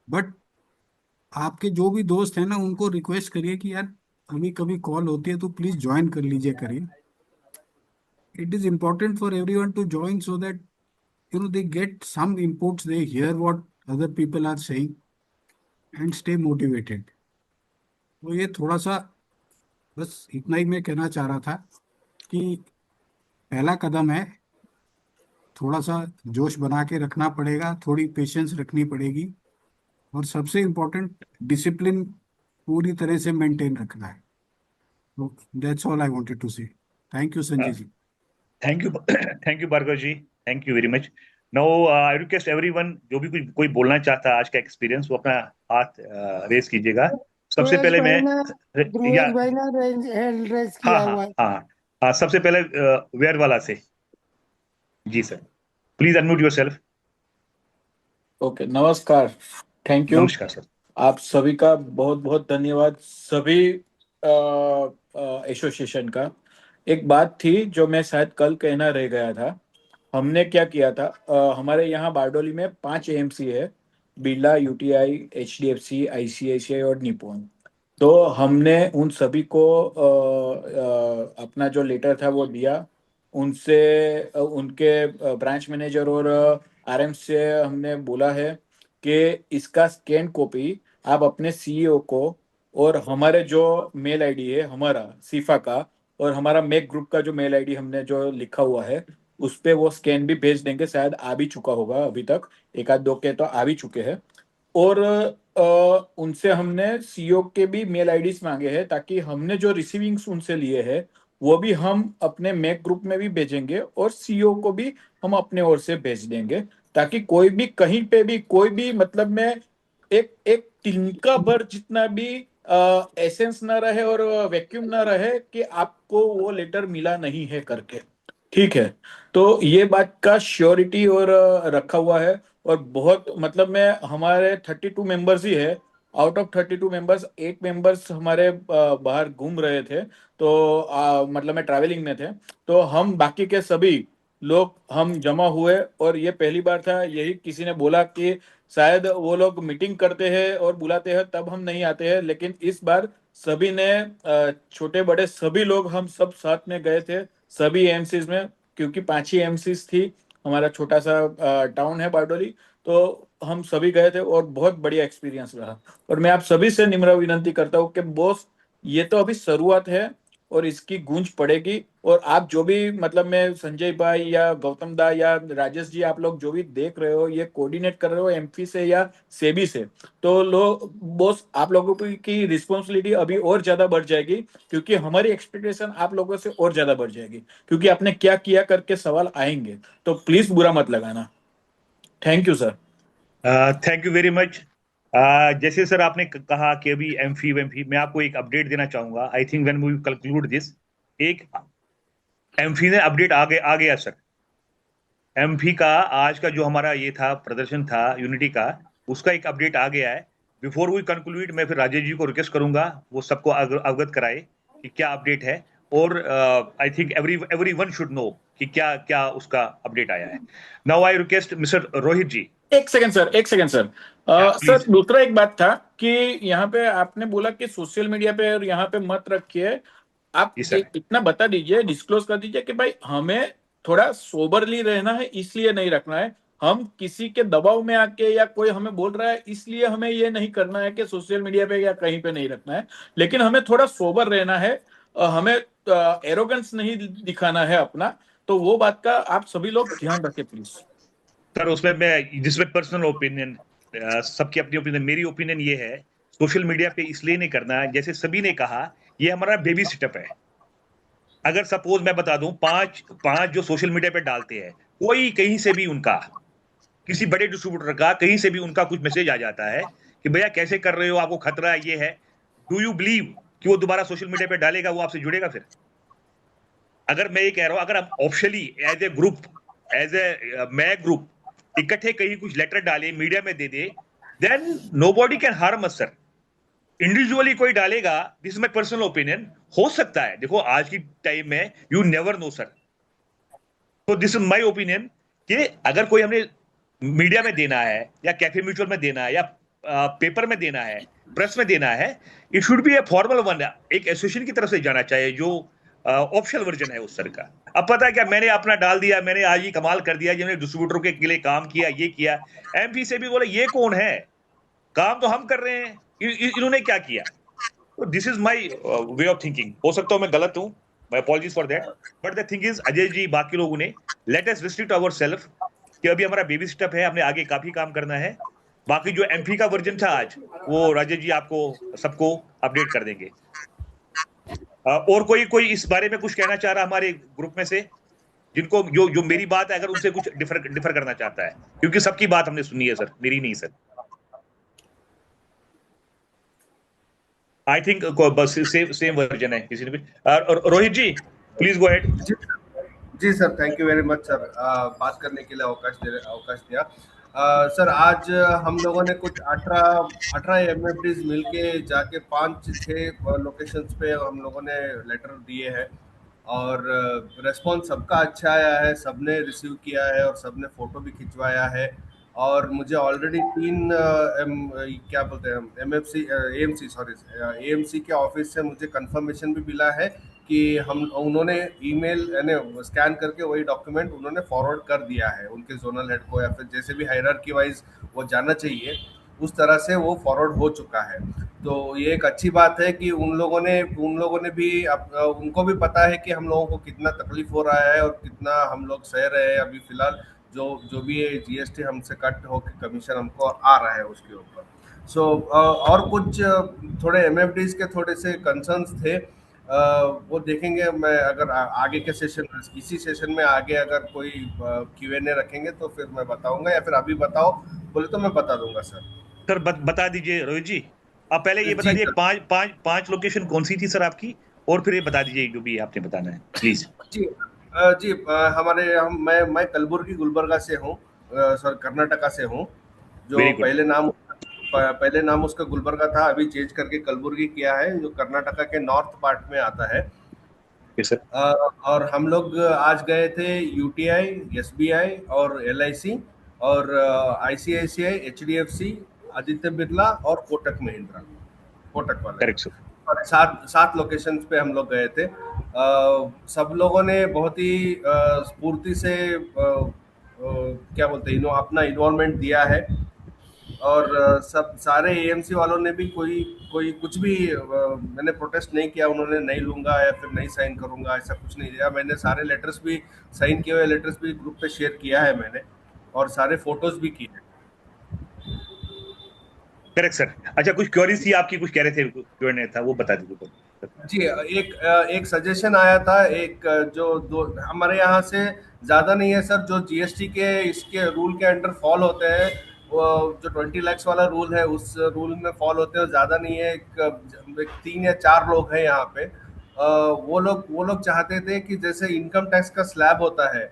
but आपके जो भी दोस्त हैं ना उनको रिक्वेस्ट करिए कि यार कभी कभी कॉल होती है तो प्लीज ज्वाइन कर लीजिए करिए। It is important for everyone to join so that they get some inputs, they hear what other people are saying and stay motivated. तो ये थोड़ा सा बस इतना ही मैं कहना चाह रहा था कि पहला कदम है, थोड़ा सा जोश बना के रखना पड़ेगा, थोड़ी पेशेंस रखनी पड़ेगी और सबसे इम्पोर्टेंट डिसिप्लिन पूरी तरह से मेंटेन रखना है। तो that's all I wanted to say. Thank you Sanjay ji. Thank you Bhargav ji, thank you very much. Now I request everyone, जो भी कोई बोलना चाहता है आज का एक्सपीरियंस, वो अपना हाथ रेज कीजिएगा। सबसे पहले मैं भाई ने हैंड रेज किया हुआ है। हाँ, सबसे पहले वेयर वाला से। जी sir, please unmute yourself. Okay, नमस्कार, थैंक यू। नमस्कार सर। आप सभी का बहुत बहुत धन्यवाद, सभी एसोसिएशन का। एक बात थी जो मैं शायद कल कहना रह गया था। हमने क्या किया था, हमारे यहाँ बारडोली में 5 एएमसी है, बिरला, यूटीआई, एचडीएफसी, आईसीआईसीआई और निप्पॉन। तो हमने उन सभी को अपना जो लेटर था वो दिया। उनसे उनके ब्रांच मैनेजर और आरएम से हमने बोला है कि इसका स्कैन कॉपी आप अपने सीईओ को और हमारे जो मेल आईडी है हमारा सीफा का और हमारा मेक ग्रुप का जो मेल आईडी हमने जो लिखा हुआ है उस पे वो स्कैन भी भेज देंगे। शायद आ भी चुका होगा, अभी तक एक आध दो के तो आ भी चुके हैं। और उनसे हमने सीईओ के भी मेल आईडीज मांगे हैं ताकि हमने जो रिसीविंग्स उनसे लिए हैं वो भी हम अपने मैक ग्रुप में भी भेजेंगे और सीईओ को भी हम अपने ओर से भेज देंगे, ताकि कोई भी कहीं पे भी कोई भी मतलब में एक एक तिनका भर जितना भी एसेंस ना रहे और वैक्यूम ना रहे कि आपको वो लेटर मिला नहीं है करके। ठीक है, तो ये बात का श्योरिटी और रखा हुआ है। और बहुत मतलब में हमारे 32 मेंबर्स ही है। आउट ऑफ 32 मेंबर्स 8 मेंबर्स हमारे बाहर घूम रहे थे, तो मतलब में ट्रैवलिंग में थे। तो हम बाकी के सभी लोग हम जमा हुए और ये पहली बार था। यही किसी ने बोला कि शायद वो लोग मीटिंग करते हैं और बुलाते हैं तब हम नहीं आते हैं, लेकिन इस बार सभी ने छोटे बड़े सभी लोग हम सब साथ में गए थे सभी एमसीज में, क्योंकि 5 ही एमसीज थी। हमारा छोटा सा टाउन है बारडोली, तो हम सभी गए थे और बहुत बढ़िया एक्सपीरियंस रहा। और मैं आप सभी से निम्र विनंती करता हूँ कि बॉस, ये तो अभी शुरुआत है और इसकी गूंज पड़ेगी। और आप जो भी मतलब मैं संजय भाई या गौतम दा या राजेश जी, आप लोग जो भी देख रहे हो ये कोऑर्डिनेट कर रहे हो एमपी से या सेबी से, तो बॉस आप लोगों की रिस्पॉन्सिबिलिटी अभी और ज्यादा बढ़ जाएगी, क्योंकि हमारी एक्सपेक्टेशन आप लोगों से और ज्यादा बढ़ जाएगी, क्योंकि आपने क्या किया करके सवाल आएंगे। तो प्लीज बुरा मत लगाना। Thank you sir. Thank you very much. जैसे सर आपने कहा कि अभी एमफी मैं आपको एक अपडेट देना चाहूंगा। I think when we conclude this, एक एमफी ने अपडेट आ गया सर। एमफी का आज का जो हमारा ये था प्रदर्शन था यूनिटी का, उसका एक अपडेट आ गया है। बिफोर वी कंक्लूड मैं फिर राजेश जी को रिक्वेस्ट करूंगा वो सबको अवगत कराए कि क्या अपडेट है। और I think everyone should know कि क्या क्या उसका अपडेट आया है। Now I request mister Rohit ji. एक सेकंड सर, एक सेकंड सर। सर दूसरा एक बात था कि यहाँ पे आपने बोला कि सोशल मीडिया पे और यहाँ पे मत रखिए। आप इतना बता दीजिए, डिस्क्लोज कर दीजिए कि भाई हमें थोड़ा सोबरली रहना है, इसलिए नहीं रखना है। हम किसी के दबाव में आके या कोई हमें बोल रहा है इसलिए हमें ये नहीं करना है कि सोशल मीडिया पे या कहीं पे नहीं रखना है, लेकिन हमें थोड़ा सोबर रहना है। हमें एरोगेंस नहीं दिखाना है अपना। तो वो बात का आप सभी लोग ध्यान रखें प्लीज। सर उसमें मैं जिसमें पर्सनल ओपिनियन, सबकी अपनी ओपिनियन, मेरी ओपिनियन ये है सोशल मीडिया पे इसलिए नहीं करना है। जैसे सभी ने कहा ये हमारा बेबी सेटअप है। अगर सपोज मैं बता दूं पांच जो सोशल मीडिया पे डालते हैं, कोई कहीं से भी उनका किसी बड़े डिस्ट्रीब्यूटर का कहीं से भी उनका कुछ मैसेज आ जाता है कि भैया कैसे कर रहे हो, आपको खतरा है, ये है। डू यू बिलीव कि वो दोबारा सोशल मीडिया पे डालेगा, वो आपसे जुड़ेगा? फिर अगर मैं ये कह रहा हूं अगर हम officially as a group, as a mac group इकट्ठे कहीं कुछ लेटर डाले मीडिया में दे दे, then nobody can harm us sir. Individually कोई डालेगा, this is my personal opinion, हो सकता है, देखो आज की टाइम में यू नेवर नो सर। तो दिस इज माय ओपिनियन कि अगर कोई हमने मीडिया में देना है या कैफे म्यूचुअल में देना है या पेपर में देना है, प्रेस में देना है, it should B a formal one, एक एसोसिएशन की तरफ से जाना चाहिए जो ऑफिशियल वर्जन है उस सर का। अब पता है क्या, मैंने अपना डाल दिया, मैंने आज ही कमाल कर दिया, जिन्होंने डिस्ट्रीब्यूटरों के लिए काम किया, ये किया। एमपी से भी बोले ये कौन है, काम तो हम कर रहे हैं, इन्होंने क्या किया। तो this is my way of thinking. हो सकता हूं मैं गलत हूं, my apologies for that, but the thing is Ajay ji बाकी लोगों ने लेट अस रिस्ट्रिक्ट आवरसेल्फ कि अभी हमारा बेबी स्टेप है, हमने आगे काफी काम करना है। बाकी जो एमपी का वर्जन था आज, वो राजेश जी आपको सबको अपडेट कर देंगे। और कोई इस बारे में कुछ कहना चाह रहा हमारे ग्रुप में से, जिनको जो मेरी बात है अगर उनसे कुछ डिफर करना चाहता है, क्योंकि सबकी बात हमने सुनी है सर, मेरी नहीं सर। आई थिंक बस सेम वर्जन है किसी ने भी। Rohit ji please go ahead. जी sir, thank you very much sir, बात करने के लिए अवकाश दिया। सर आज हम लोगों ने कुछ 18 एमएफडीज मिलके जाके 5-6 लोकेशंस पे हम लोगों ने लेटर दिए हैं और रेस्पॉन्स सबका अच्छा आया है, सबने रिसीव किया है और सबने फोटो भी खिंचवाया है। और मुझे ऑलरेडी 3 क्या बोलते हैं एएमसी सॉरी एएमसी के ऑफिस से मुझे कंफर्मेशन भी मिला है कि हम उन्होंने ईमेल यानी स्कैन करके वही डॉक्यूमेंट उन्होंने फॉरवर्ड कर दिया है उनके जोनल हेड को, या फिर जैसे भी हायरार्की वाइज वो जाना चाहिए उस तरह से वो फॉरवर्ड हो चुका है। तो ये एक अच्छी बात है कि उन लोगों ने भी उनको भी पता है कि हम लोगों को कितना तकलीफ हो रहा है और कितना हम लोग सह रहे हैं अभी फिलहाल, जो भी ये जीएसटी हमसे कट होकर कमीशन हमको आ रहा है उसके ऊपर। सो और कुछ थोड़े एमएफडीज के थोड़े से कंसर्न्स थे, वो देखेंगे। मैं अगर आगे के सेशन इसी सेशन में आगे अगर कोई क्यूएनए रखेंगे तो फिर मैं बताऊंगा, या फिर अभी बताओ बोले तो मैं बता दूंगा सर। सर बता दीजिए रोहित जी, आप पहले ये बता दीजिए पांच लोकेशन कौन सी थी सर आपकी, और फिर ये बता दीजिए जो भी आपने बताना है प्लीज। जी मैं कलबुर्गी गुलबर्गा से हूँ सर, कर्नाटका से हूँ। जो पहले नाम उसका गुलबर्गा था, अभी चेंज करके कलबुर्गी किया है, जो कर्नाटका के नॉर्थ पार्ट में आता है। और हम लोग आज गए थे यूटीआई, एसबीआई और एलआईसी और आईसीआईसीआई, एचडीएफसी, आदित्य बिरला और कोटक महिंद्रा, कोटक वाले। सात लोकेशंस पे हम लोग गए थे। सब लोगों ने बहुत ही स्फूर्ति से क्या बोलते हैं अपना इन्वॉल्वमेंट दिया है और सब सारे एएमसी वालों ने भी कोई कुछ भी मैंने प्रोटेस्ट नहीं किया, उन्होंने नहीं लूंगा या फिर नहीं साइन करूंगा ऐसा कुछ नहीं दिया। मैंने सारे लेटर्स भी साइन किए हुए लेटर्स भी ग्रुप पे शेयर किया है मैंने, और सारे फोटोज भी किए। Correct sir. अच्छा, कुछ क्वेरीज थी आपकी, कुछ कह रहे थे क्वेरी था, वो बता दीजिए जी। एक सजेशन आया था, एक जो हमारे यहाँ से ज्यादा नहीं है सर, जो जीएसटी के इसके रूल के अंडर फॉल होते हैं, वो जो 20 लाख वाला रूल है उस रूल में फॉल होते हैं, ज्यादा नहीं है। एक 3 या 4 लोग हैं यहाँ पे। वो लोग चाहते थे कि जैसे इनकम टैक्स का स्लैब होता है,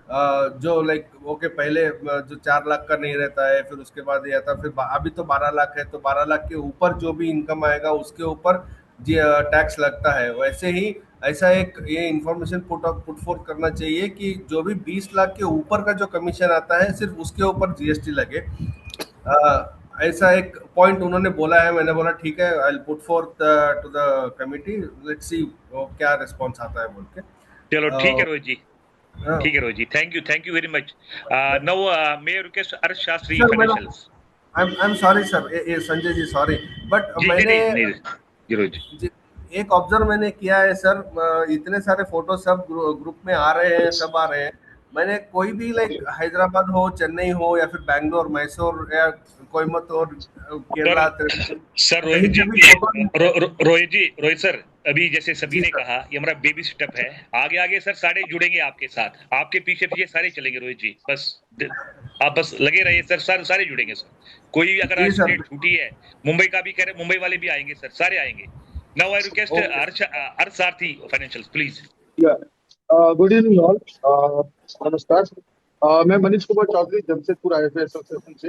जो लाइक ओके पहले जो 4 लाख का नहीं रहता है, फिर उसके बाद ये आता, फिर अभी तो 12 लाख है, तो 12 लाख के ऊपर जो भी इनकम आएगा उसके ऊपर टैक्स लगता है। वैसे ही ऐसा एक ये इंफॉर्मेशन पुट फोर्थ करना चाहिए कि जो भी 20 लाख के ऊपर का जो कमीशन आता है सिर्फ उसके ऊपर जीएसटी लगे। ऐसा एक पॉइंट उन्होंने बोला है, मैंने बोला ठीक है, I will put forth to the committee, let's see क्या रिस्पॉन्स आता है बोल के। चलो ठीक है रोहित जी, ठीक है Rohit ji, thank you very much. Now may I request Arsh Shastri financials. I am sorry sir, Sanjay ji sorry, but मैंने एक ऑब्जर्व मैंने किया है सर, इतने सारे फोटो सब ग्रुप में आ रहे हैं, सब आ रहे हैं, मैंने कोई भी लाइक हैदराबाद हो, चेन्नई हो, या फिर बैंगलोर, मैसूर या कोयम्बतूर, केरला सर रोहित सर, अभी जैसे सभी ने कहा ये हमारा बेबी स्टेप है, आगे आगे सर सारे जुड़ेंगे आपके साथ, आपके पीछे पीछे सारे चलेंगे रोहित जी, आप बस लगे रहिए सर, सारे जुड़ेंगे सर। कोई अगर आज डेट छूटी है, मुंबई का भी कह रहे, मुंबई वाले भी आएंगे सर, सारे आएंगे। नाउ आई रिक्वेस्ट अर्श सारथी financials please. Good evening all, नमस्कार। मैं मनीष कुमार चौधरी, जमशेदपुर आईएफए एसोसिएशन से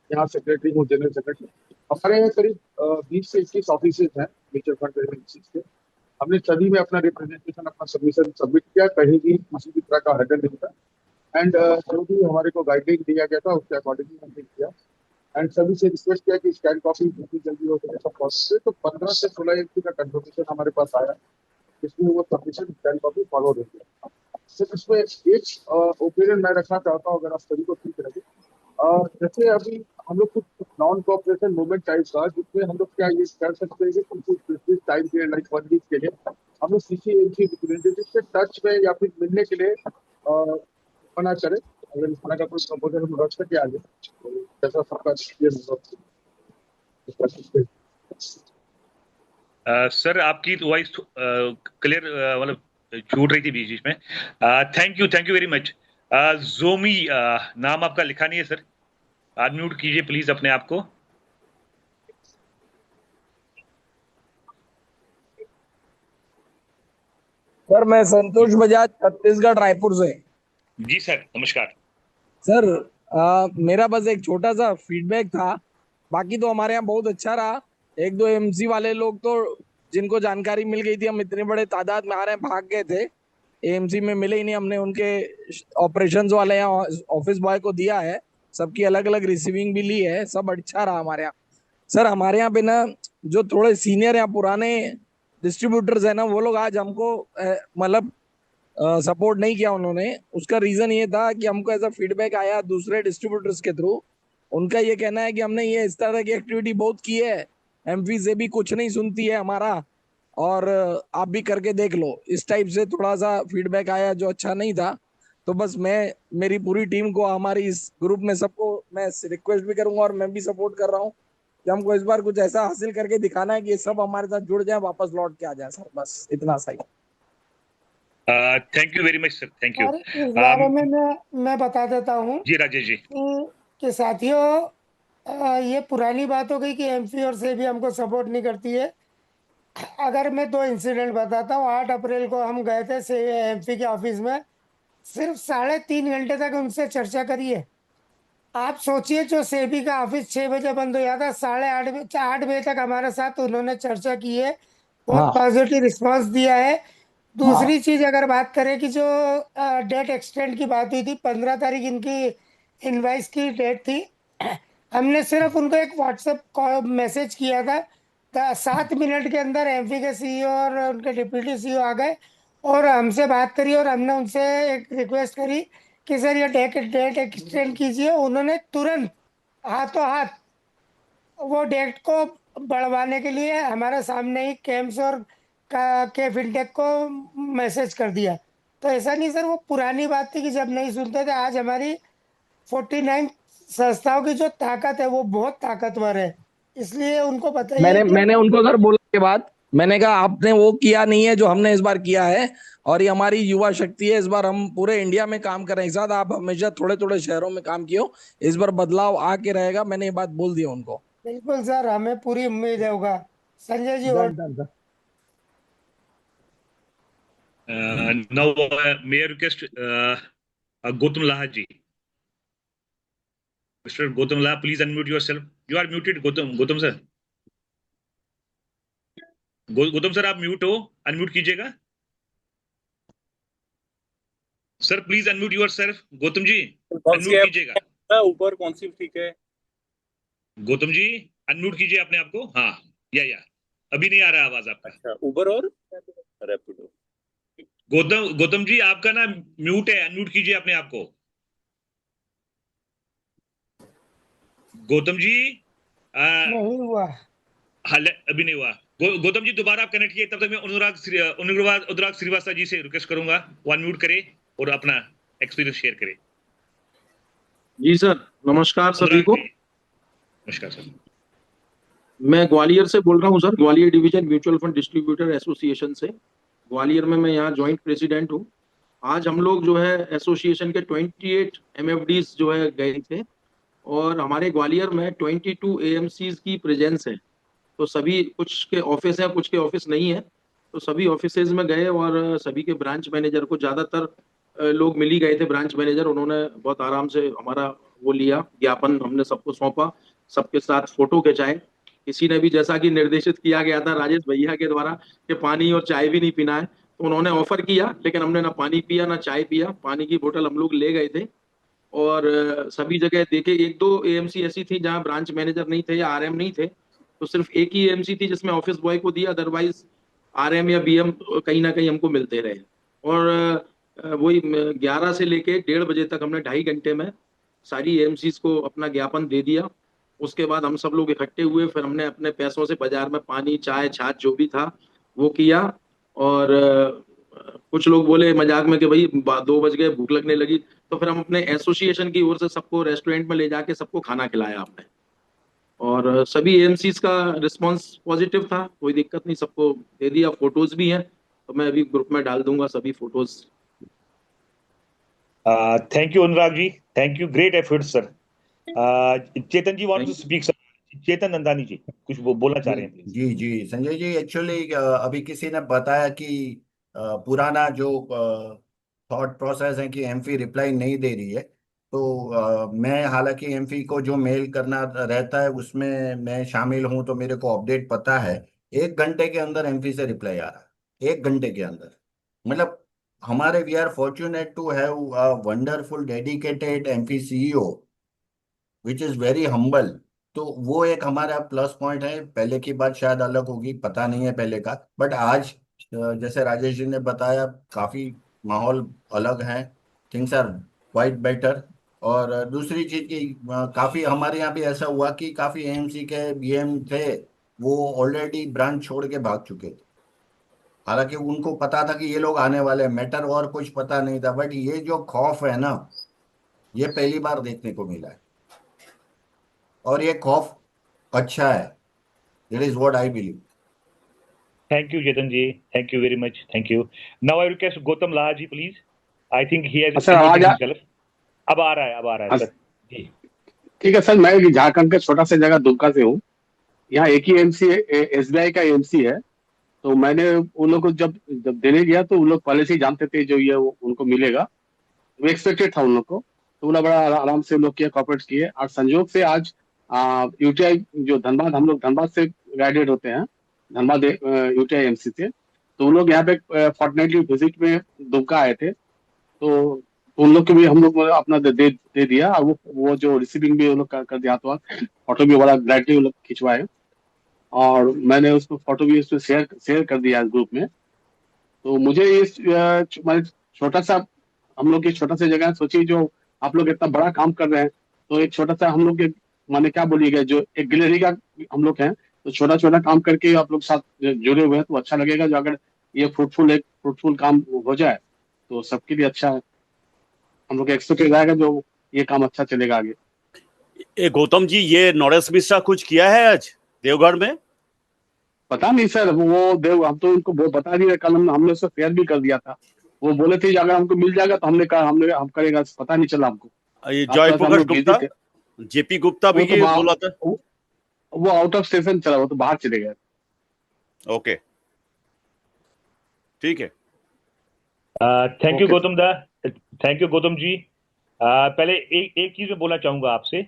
यहाँ सेक्रेटरी हूँ, जनरल सेक्रेटरी। हमारे यहाँ करीब 20 से 21 ऑफिसेज हैं म्यूचुअल फंड एजेंसीज के। हमने सभी में अपना रिप्रेजेंटेशन, अपना सबमिशन सबमिट किया, कहीं भी किसी भी तरह का हर्डल नहीं था। एंड जो भी हमारे को गाइडलाइन दिया गया था उसके अकॉर्डिंगली हमने किया। एंड सभी से रिक्वेस्ट किया कि स्कैन कॉपी जितनी जल्दी हो सके सब प्रोसेस। तो 15 से 16 एमसी का कंफर्मेशन हमारे पास आया, इसमें वो सबमिशन स्कैन कॉपी फॉरवर्ड हो गया। सिर्फ इसमें एक ओपिनियन मैं रखना चाहता हूँ, अगर आप सभी को ठीक लगे। जैसे अभी हम लोग कुछ नॉन कॉपरेशन मूवमेंट टाइप का, जिसमें हम लोग क्या ये कर सकते हैं कि कुछ टाइम पीरियड लाइक 1 वीक के लिए हम लोग सीसीएमसी रिप्रेजेंटेटिव से टच में या फिर मिलने के लिए मना करें। अगर इस तरह का कोई प्रपोजल हम रख सके आगे, तो जैसा सबका सर आपकी वॉइस क्लियर मतलब छूट रही थी बीच बीच में। Thank you very much. Zomi नाम आपका लिखा नहीं है सर, अनम्यूट कीजिए प्लीज अपने आप को। सर मैं संतोष बजाज, छत्तीसगढ़ रायपुर से। जी सर, नमस्कार सर। मेरा बस एक छोटा सा फीडबैक था, बाकी तो हमारे यहाँ बहुत अच्छा रहा। एक दो एमसी वाले लोग तो जिनको जानकारी मिल गई थी, हम इतने बड़े तादाद में आ रहे हैं, भाग गए थे, एएमसी में मिले ही नहीं। हमने उनके ऑपरेशंस वाले यहाँ ऑफिस बॉय को दिया है, सबकी अलग अलग रिसीविंग भी ली है, सब अच्छा रहा हमारे यहाँ। सर हमारे यहाँ पे ना जो थोड़े सीनियर या पुराने डिस्ट्रीब्यूटर्स है ना, वो लोग आज हमको मतलब सपोर्ट नहीं किया उन्होंने। उसका रीजन ये था कि हमको ऐसा फीडबैक आया दूसरे डिस्ट्रीब्यूटर्स के थ्रू, उनका ये कहना है कि हमने ये इस तरह की एक्टिविटी बहुत की है, एमपी से भी कुछ नहीं सुनती है हमारा, और आप भी करके देख लो, इस टाइप से थोड़ा सा फीडबैक आया जो अच्छा नहीं था। तो बस मैं मेरी पूरी टीम को, हमारी इस ग्रुप में सबको मैं रिक्वेस्ट भी करूंगा और मैं भी सपोर्ट कर रहा हूँ कि हमको इस बार कुछ ऐसा हासिल करके दिखाना है कि ये सब हमारे साथ जुड़ जाए, वापस लौट के आ जाए सर, बस इतना सही। Thank you very much sir, thank you. और इस बारे में मैं बता देता हूँ जी राजेश जी। कि साथियों, ये पुरानी बात हो गई कि एमपी और से भी हमको सपोर्ट नहीं करती है। अगर मैं 2 इंसिडेंट बताता हूँ। 8 अप्रैल को हम गए थे से एमपी के ऑफिस में, सिर्फ 3.5 घंटे तक उनसे चर्चा करी है। आप सोचिए, जो सेबी का ऑफिस 6 बजे बंद हो जाता, 8:30 बजे तक हमारे साथ उन्होंने चर्चा की है, बहुत हाँ पॉजिटिव रिस्पांस दिया है। हाँ दूसरी चीज अगर बात करें कि जो डेट एक्सटेंड की बात हुई थी, 15 तारीख इनकी इनवाइस की डेट थी। हमने सिर्फ उनको एक व्हाट्सएप मैसेज किया था, 7 मिनट के अंदर एमपी के सीईओ और उनके डिप्टी सीईओ आ गए और हमसे बात करी, और हमने उनसे एक रिक्वेस्ट करी कि सर ये डेट एक्सटेंड कीजिए। उन्होंने तुरंत हाथों हाथ वो डेट को बढ़वाने के लिए हमारे सामने ही केम्स और के फिनटेक को मैसेज कर दिया। तो ऐसा नहीं सर, वो पुरानी बात थी कि जब नहीं सुनते थे। आज हमारी 49 संस्थाओं की जो ताकत है वो बहुत ताकतवर है, इसलिए उनको बताइए मैंने कि मैंने उनको सर बोला के बाद, मैंने कहा आपने वो किया नहीं है जो हमने इस बार किया है, और ये हमारी युवा शक्ति है, इस बार हम पूरे इंडिया में काम कर रहे हैं एक साथ, आप हमेशा थोड़े थोड़े शहरों में काम किए हो, इस बार बदलाव आके रहेगा, मैंने ये बात बोल दी उनको। बिल्कुल सर, हमें पूरी उम्मीद है होगा। संजय जी और done sir. Now may I request Gautam Laha ji. Mister Gautam Laha, please unmute yourself. You are muted Gautam sir. Gautam sir आप म्यूट हो, अनम्यूट कीजिएगा। Sir please unmute yourself. Gautam ji unmute कीजिएगा। ऊपर कौन सी ठीक है? गौतम जी अनम्यूट कीजिए अपने आप को। हाँ या अभी नहीं आ रहा आवाज आपका। अच्छा, उबर और रैपिडो। गौतम जी आपका ना म्यूट है, अनम्यूट कीजिए अपने आप को। गौतम जी नहीं हुआ, हाल अभी नहीं हुआ। गौतम जी दोबारा आप कनेक्ट किए, तब तक मैं अनुराग श्रीवास्तव जी से रिक्वेस्ट करूंगा वो अनम्यूट करे और अपना एक्सपीरियंस शेयर करे। जी सर, नमस्कार सभी को। नमस्कार सर। मैं ग्वालियर से बोल रहा हूँ sir, Gwalior division mutual fund distributor association से। ग्वालियर में मैं यहाँ ज्वाइंट प्रेसिडेंट हूँ। आज हम लोग जो है एसोसिएशन के 28 एमएफडीज जो है गए थे, और हमारे ग्वालियर में 22 एएमसीज की प्रेजेंस है। तो सभी, कुछ के ऑफिस है, कुछ के ऑफिस नहीं है, तो सभी ऑफिसेज में गए और सभी के ब्रांच मैनेजर को, ज्यादातर लोग मिल ही गए थे ब्रांच मैनेजर, उन्होंने बहुत आराम से हमारा वो लिया, ज्ञापन हमने सबको सौंपा, सबके साथ फोटो खिंचाए। किसी ने भी, जैसा कि निर्देशित किया गया था राजेश भैया के द्वारा कि पानी और चाय भी नहीं पीना है, तो उन्होंने ऑफर किया, लेकिन हमने ना पानी पिया ना चाय पिया। पानी की बोतल हम लोग ले गए थे और सभी जगह देखे। एक दो एएमसी ऐसी थी जहां ब्रांच मैनेजर नहीं थे या आरएम नहीं थे, तो सिर्फ एक ही एएमसी थी जिसमें ऑफिस बॉय को दिया, अदरवाइज आरएम या बीएम कहीं ना कहीं हमको मिलते रहे। और वही 11 से लेके 1:30 बजे तक हमने 2.5 घंटे में सारी एएमसीज को अपना ज्ञापन दे दिया। उसके बाद हम सब लोग इकट्ठे हुए, फिर हमने अपने पैसों से बाजार में पानी चाय छाछ जो भी था वो किया। और कुछ लोग बोले मजाक में कि भाई 2 बज गए, भूख लगने लगी, तो फिर हम अपने एसोसिएशन की ओर से सबको रेस्टोरेंट में ले जाके सबको खाना खिलाया हमने। और सभी एएमसीज का रिस्पांस पॉजिटिव था, कोई दिक्कत नहीं, सबको दे दिया। फोटोज भी हैं, तो मैं अभी ग्रुप में डाल दूंगा सभी photos. Thank you Anurag ji, thank you, great effort sir. Chetan ji want to speak sir. Chetan Nandani ji कुछ बोलना चाह रहे हैं प्लीज। जी जी संजय जी, एक्चुअली अभी किसी ने बताया कि पुराना जो थॉट प्रोसेस है कि एमपी रिप्लाई नहीं दे रही है, तो मैं हालांकि एमपी को जो मेल करना रहता है उसमें मैं शामिल हूं, तो मेरे को अपडेट पता है। 1 घंटे के अंदर एमपी से रिप्लाई आ रहा है, 1 घंटे के अंदर। मतलब हमारे we are fortunate to have a wonderful dedicated MP CEO which is very humble. तो वो एक हमारा प्लस पॉइंट है। पहले की बात शायद अलग होगी, पता नहीं है पहले का, बट आज जैसे राजेश जी ने बताया, काफी माहौल अलग है। Things are quite better. और दूसरी चीज की काफी हमारे यहाँ भी ऐसा हुआ कि काफी एएमसी के बीएम थे, वो ऑलरेडी ब्रांच छोड़ के भाग चुके थे। हालांकि उनको पता था कि ये लोग आने वाले हैं, मैटर और कुछ पता नहीं था, बट ये जो खौफ है ना, ये पहली बार देखने को मिला है। और ये खौफ अच्छा है। That is what I believe. Thank you, Chetan ji. Thank you very much. Thank you. Now I request Gautam Laha ji, please. I think he has sir आवाज introduced himself. अब आ रहा है सर जी। ठीक है सर, मैं झारखंड के छोटा सा जगह दुमका से हूँ। यहाँ एक ही एमसी एसबीआई का एमसी है। तो मैंने उन लोग को जब जब देने गया तो उन लोग पहले से ही जानते थे जो ये उनको मिलेगा। वो एक्सपेक्टेड था उन लोग को। तो उन्हें बड़ा आराम से उन लोग किया, कॉपरेट किए। और संयोग से आज यूटीआई जो धनबाद, हम लोग धनबाद से ग्रेजुएट होते हैं, धनबाद यूटीआई एमसी से। तो उन लोग यहाँ पे फॉर्टनाइटली विजिट में दुमका आए थे। तो उन लोग के भी हम लोग अपना दे दिया। और वो जो रिसीविंग भी उन लोग कर दिया, तो फोटो भी बड़ा ग्रेटली उन लोग खिंचवाए। और मैंने उसको फोटो भी उसमें शेयर कर दिया ग्रुप में। तो मुझे इस छोटा सा, हम लोग की छोटा सा जगह, सोचिए जो आप लोग इतना बड़ा काम कर रहे हैं, तो एक छोटा सा हम लोग के माने क्या बोलिएगा, जो एक गैलरी का हम लोग हैं, तो छोटा छोटा काम करके आप लोग साथ जुड़े हुए हैं तो अच्छा लगेगा। जो अगर ये फ्रूटफुल काम हो जाए तो सबके लिए अच्छा है। हम लोग एक्सपेक्टेड रहेगा जो ये काम अच्छा चलेगा आगे। गौतम जी, ये नरेश मिश्रा कुछ किया है आज देवगढ़ में? पता नहीं सर, वो हम तो उनको वो बता दिया, कल हमने उसको शेयर भी कर दिया था। वो बोले थे अगर हमको मिल जाएगा तो हमने कहा हम करेगा, पता नहीं चला हमको। ये जयप्रकाश गुप्ता, जेपी गुप्ता भी बोला था। वो आउट ऑफ स्टेशन चला, वो तो बाहर चले गए। ओके, ठीक है। थैंक यू गौतम दा, थैंक यू गौतम जी। पहले एक चीज मैं बोलना चाहूंगा आपसे।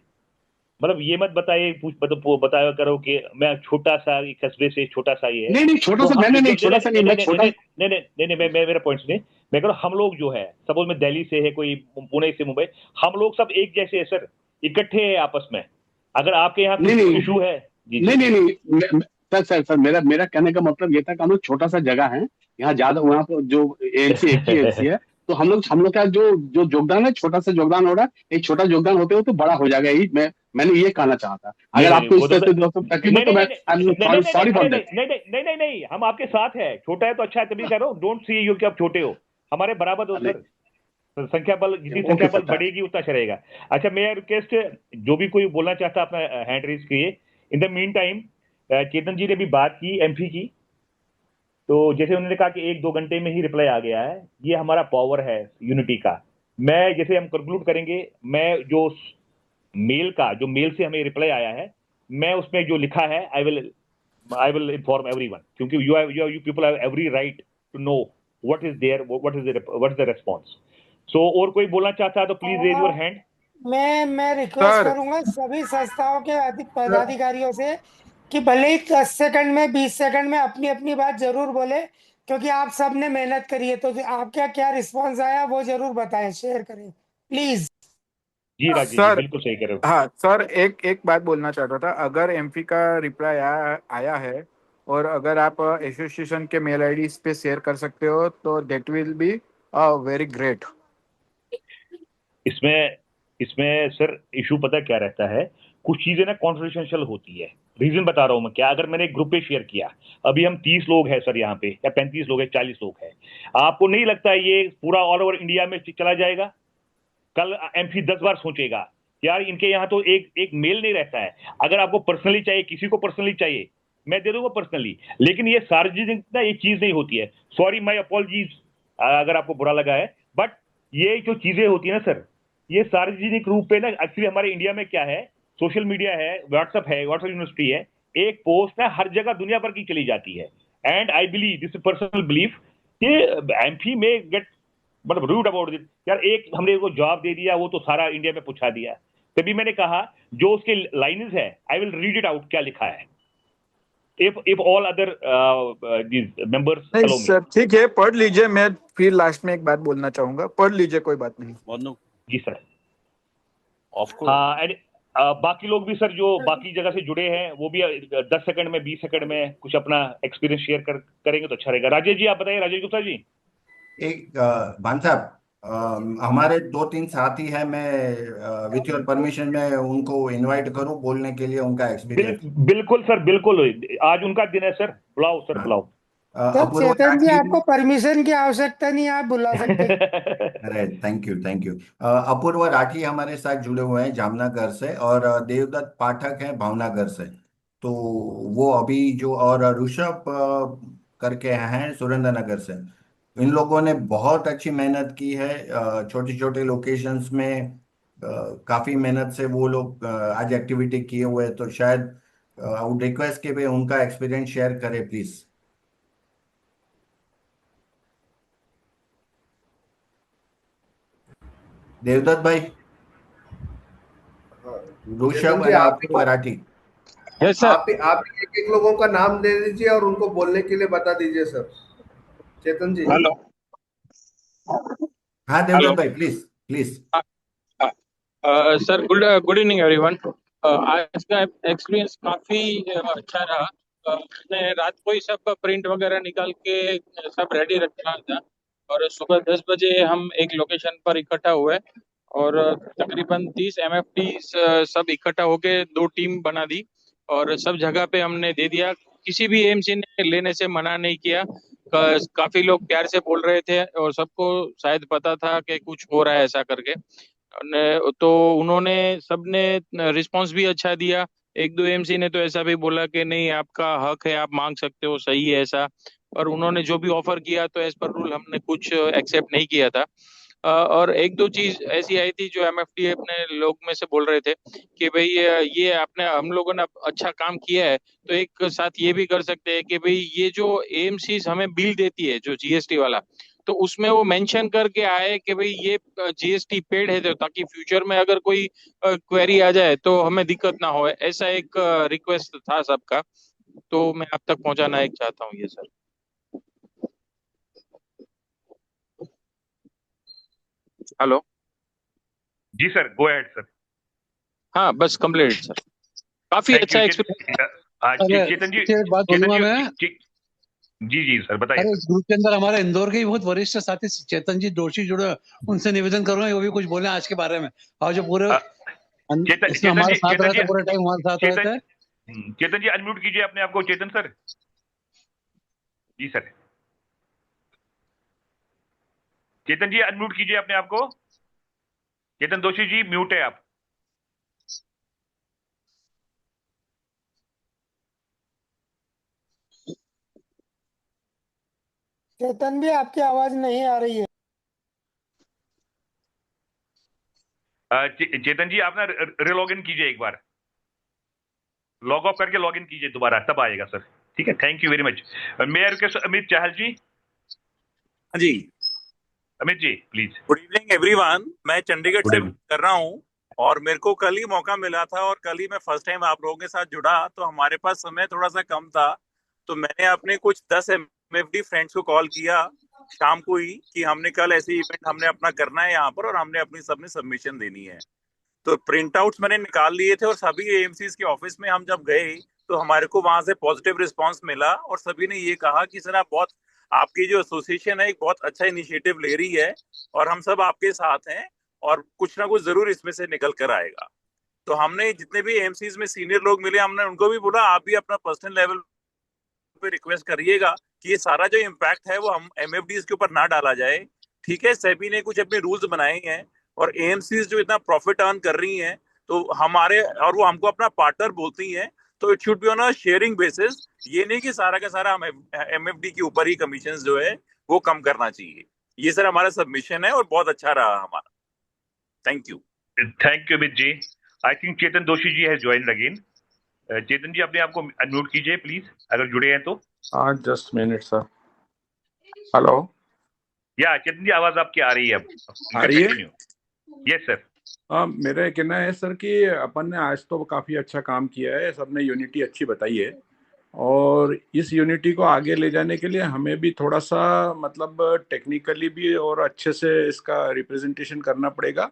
मतलब ये मत बताया करो कि मैं छोटा सा कस्बे से छोटा सा ही है। नहीं छोटा सा मैंने नहीं, छोटा सा नहीं, मैं छोटा नहीं मैं मेरा पॉइंट सुनिए। मैं कह रहा हूँ हम लोग जो है, सपोज में दिल्ली से है, कोई पुणे से मुंबई, हम लोग सब एक जैसे है सर, इकट्ठे हैं आपस में। अगर आपके यहाँ कुछ इशू है। नहीं सर मेरा कहने का मतलब ये था कि हम लोग छोटा सा जगह है यहाँ, ज्यादा वहाँ पर जो एएमसी एक ही एएमसी है, तो हम लोग का जो योगदान है, छोटा सा योगदान हो रहा है। एक छोटा योगदान होते हो तो बड़ा हो जाएगा। यही मैंने ये कहना चाहा था। अगर आपको इस तरह से तकलीफ है तो मैं सॉरी फॉर दैट। नहीं, हम आपके साथ है। छोटा है तो अच्छा है, तभी कह रहा हूँ, डोंट सी यू कि आप छोटे हो, हमारे बराबर हो सर। संख्या बल, जितनी संख्या बल बढ़ेगी उतना अच्छा रहेगा। अच्छा, मैं रिक्वेस्ट, जो भी कोई बोलना चाहता है अपना हैंड रेज किए। इन द मीन टाइम चेतन जी ने भी बात की एमपी की, तो जैसे उन्होंने कहा कि 1-2 घंटे में ही रिप्लाई आ गया है। ये हमारा पावर है यूनिटी का। मैं जैसे हम कंक्लूड करेंगे, मैं जो मेल से हमें रिप्लाई आया है, मैं उसमें जो लिखा है आई विल इन्फॉर्म एवरीवन, क्योंकि you people have every right to know what is the response. So और कोई बोलना चाहता है तो प्लीज रेज योर हैंड। मैं रिक्वेस्ट करूंगा सभी संस्थाओं के पदाधिकारियों से कि भले ही 10 सेकंड में 20 सेकंड में अपनी अपनी बात जरूर बोले, क्योंकि आप सब ने मेहनत करी है। तो आपका क्या रिस्पांस आया वो जरूर बताएं, शेयर करें प्लीज। जी राजेश जी, बिल्कुल सही कह रहे हो। हाँ सर, एक बात बोलना चाहता था। अगर एमपी का रिप्लाई आया है और अगर आप एसोसिएशन के मेल आईडी पे शेयर कर सकते हो तो that will be very great. इसमें सर इशू पता क्या रहता है, कुछ चीजें ना कॉन्फिडेंशियल होती है। रीजन बता रहा हूं मैं क्या। अगर मैंने एक ग्रुप पे शेयर किया, अभी हम 30 लोग हैं सर यहाँ पे, या 35 लोग हैं, 40 लोग हैं, आपको नहीं लगता ये पूरा ऑल ओवर इंडिया में चला जाएगा? कल एमपी 10 बार सोचेगा यार इनके यहाँ तो एक मेल नहीं रहता है। अगर आपको पर्सनली चाहिए, किसी को पर्सनली चाहिए, मैं दे दूंगा पर्सनली, लेकिन ये सार्वजनिक ना ये चीज नहीं होती है। सॉरी, माय अपॉलजीज अगर आपको बुरा लगा है, बट ये जो चीजें होती है ना सर, ये सार्वजनिक रूप पे ना, एक्चुअली हमारे इंडिया में क्या है, सोशल मीडिया है, व्हाट्सएप यूनिवर्सिटी है, एक पोस्ट ना हर जगह दुनिया भर की चली जाती है। And I believe, this personal belief, कि एमपी में गेट मतलब रूड अबाउट इट। यार एक हमने को जवाब दे दिया, वो तो सारा इंडिया में पूछा दिया। तभी मैंने कहा जो उसके लाइन्स है, I will read it out क्या लिखा है, if all other these members नहीं allow me। सर ठीक है, पढ़ लीजिए, मैं फिर लास्ट में एक बात बोलना चाहूंगा, पढ़ लीजिए, कोई बात नहीं। जी सर। Of course. हाँ एंड बाकी लोग भी सर जो बाकी जगह से जुड़े हैं वो भी 10 सेकंड में 20 सेकंड में कुछ अपना एक्सपीरियंस शेयर करेंगे तो अच्छा रहेगा। राजेश जी आप बताइए, राजेश गुप्ता जी। एक भान साहब, हमारे 2-3 साथी हैं, मैं विथ योर परमिशन में उनको इनवाइट करूं बोलने के लिए उनका एक्सपीरियंस। बिल्कुल सर, बिल्कुल, आज उनका दिन है सर, बुलाओ सर बुलाओ। तो अपूर्व चेतन जी राठी। आपको परमिशन की आवश्यकता नहीं, आप बुला सकते हैं। अरे थैंक यू थैंक यू। अपूर्व राठी हमारे साथ जुड़े हुए हैं जामनगर से, और देवदत्त पाठक है भावनगर से। तो वो अभी जो, और ऋषभ करके हैं सुरेंद्र नगर से। इन लोगों ने बहुत अच्छी मेहनत की है, छोटे छोटे लोकेशंस में काफी मेहनत से वो लोग आज एक्टिविटी किए हुए हैं। तो शायद आई वुड रिक्वेस्ट कि वे उनका एक्सपीरियंस शेयर करें प्लीज। देवदत्त भाई, ऋषभ चेतन जी और आप अपूर्व राठी। आप एक एक लोगों का नाम दे दीजिए और उनको बोलने के लिए बता दीजिए सर। चेतन जी। हेलो। हाँ देवदत्त भाई, please please. Sir good good evening everyone. आज का एक्सपीरियंस काफी अच्छा रहा। मैंने रात को ही सब प्रिंट वगैरह निकाल के सब रेडी रखा था, और सुबह 10 बजे हम एक लोकेशन पर इकट्ठा हुए, और तकरीबन 30 एमएफटी सब इकट्ठा होके 2 टीम बना दी, और सब जगह पे हमने दे दिया। किसी भी एएमसी ने लेने से मना नहीं किया। काफी लोग प्यार से बोल रहे थे, और सबको शायद पता था कि कुछ हो रहा है ऐसा करके। तो उन्होंने सबने रिस्पांस भी अच्छा दिया। 1-2 एमसी ने तो ऐसा भी बोला कि नहीं, आपका हक है, आप मांग सकते हो, सही है ऐसा। और उन्होंने जो भी ऑफर किया तो एज पर रूल हमने कुछ एक्सेप्ट नहीं किया था। और 1-2 चीज ऐसी आई थी जो एमएफटी अपने लोग में से बोल रहे थे कि भाई ये आपने, हम लोगों ने अच्छा काम किया है, तो एक साथ ये भी कर सकते हैं कि भाई ये जो एएमसी हमें बिल देती है जो जीएसटी वाला, तो उसमें वो मेंशन करके आए कि भाई ये जीएसटी पेड है, तो ताकि फ्यूचर में अगर कोई क्वेरी आ जाए तो हमें दिक्कत ना हो। ऐसा एक रिक्वेस्ट था सबका, तो मैं आप तक पहुंचाना एक चाहता हूँ ये सर। हेलो। जी सर, गो अहेड सर। हाँ बस कंप्लीट सर, काफी थैंक अच्छा यू एक्सपीरियंस। चेतन जी। एक बात बोलूंगा मैं। जी जी सर बताइए। अरे इस ग्रुप के अंदर हमारे इंदौर के ही बहुत वरिष्ठ साथी चेतन जी दोषी जुड़े हैं, उनसे निवेदन करूंगा वो भी कुछ बोले आज के बारे में। और जो पूरे इसमें हमारे साथ रहते, पूरे टाइम हमारे साथ रहते हैं। चेतन जी अनम्यूट कीजिए अपने आप को, चेतन सर। जी सर। चेतन जी अनम्यूट कीजिए अपने आप को। चेतन दोषी जी म्यूट है आप। चेतन भी आपकी आवाज नहीं आ रही है। चेतन जी आप ना रिलॉग इन कीजिए, एक बार लॉग ऑफ करके लॉग इन कीजिए दोबारा, तब आएगा सर। ठीक है, thank you very much. Mayor के अमित चाहल जी। हाँ जी, Amit ji please. Good evening everyone. मैं चंडीगढ़ से कर रहा हूँ, और मेरे को कल ही मौका मिला था, और कल ही मैं फर्स्ट टाइम आप लोगों के साथ जुड़ा, तो हमारे पास समय थोड़ा सा कम था, तो मैंने अपने कुछ 10 एमएफडी फ्रेंड्स को कॉल किया शाम को ही कि हमने कल ऐसे इवेंट हमने अपना करना है यहाँ पर, और हमने अपनी सबने सबमिशन देनी है। तो प्रिंट आउट्स मैंने निकाल लिए थे, और सभी एएमसीज के ऑफिस में हम जब गए तो हमारे को वहां से पॉजिटिव रिस्पांस मिला, और सभी ने ये कहा कि सर आप बहुत, आपकी जो एसोसिएशन है एक बहुत अच्छा इनिशिएटिव ले रही है, और हम सब आपके साथ हैं, और कुछ ना कुछ जरूर इसमें से निकल कर आएगा। तो हमने जितने भी एएमसीज में सीनियर लोग मिले, हमने उनको भी बोला आप भी अपना पर्सनल लेवल पे रिक्वेस्ट करिएगा कि ये सारा जो इम्पैक्ट है वो हम एमएफडीज के ऊपर ना डाला जाए। ठीक है, सेबी ने कुछ अपने रूल्स बनाए हैं, और एएमसीज जो इतना प्रॉफिट अर्न कर रही हैं, तो हमारे, और वो हमको अपना पार्टनर बोलती हैं, तो it should be on a sharing basis. ये नहीं कि सारा का सारा हम एमएफडी के ऊपर ही कमीशन जो है वो कम करना चाहिए। ये सर हमारा सबमिशन है, और बहुत अच्छा रहा हमारा। Thank you. Thank you Amit ji. I think Chetan Doshi ji has joined again. Chetan ji अपने आप को अनम्यूट कीजिए प्लीज, अगर जुड़े हैं तो। Just minute sir. हेलो। या चेतन जी, आवाज आपकी आ रही है अब। आ रही है? Yes sir. मेरा ये कहना है सर कि अपन ने आज तो काफी अच्छा काम किया है, सबने यूनिटी अच्छी बताई है, और इस यूनिटी को आगे ले जाने के लिए हमें भी थोड़ा सा मतलब टेक्निकली भी और अच्छे से इसका रिप्रेजेंटेशन करना पड़ेगा।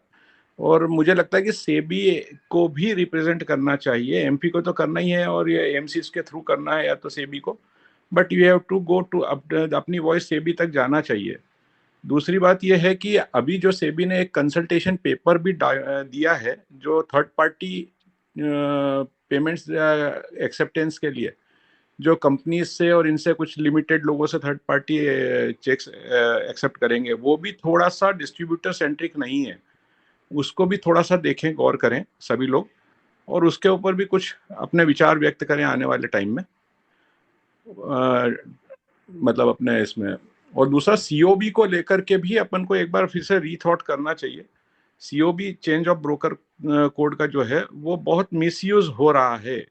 और मुझे लगता है कि सेबी को भी रिप्रेजेंट करना चाहिए। एमपी को तो करना ही है और ये एमसी के थ्रू करना है या तो सेबी को, but you have to go to अपनी वॉइस सेबी तक जाना चाहिए। दूसरी बात यह है कि अभी जो सेबी ने एक कंसल्टेशन पेपर भी दिया है जो थर्ड पार्टी पेमेंट्स एक्सेप्टेंस के लिए, जो कंपनीज से और इनसे कुछ लिमिटेड लोगों से थर्ड पार्टी चेक्स एक्सेप्ट करेंगे, वो भी थोड़ा सा डिस्ट्रीब्यूटर सेंट्रिक नहीं है। उसको भी थोड़ा सा देखें, गौर करें सभी लोग, और उसके ऊपर भी कुछ अपने विचार व्यक्त करें आने वाले टाइम में, मतलब अपने इसमें। और दूसरा सीओबी को लेकर के भी अपन को एक बार फिर से रीथॉट करना चाहिए। COB change of broker code का जो है वो बहुत मिसयूज हो रहा है,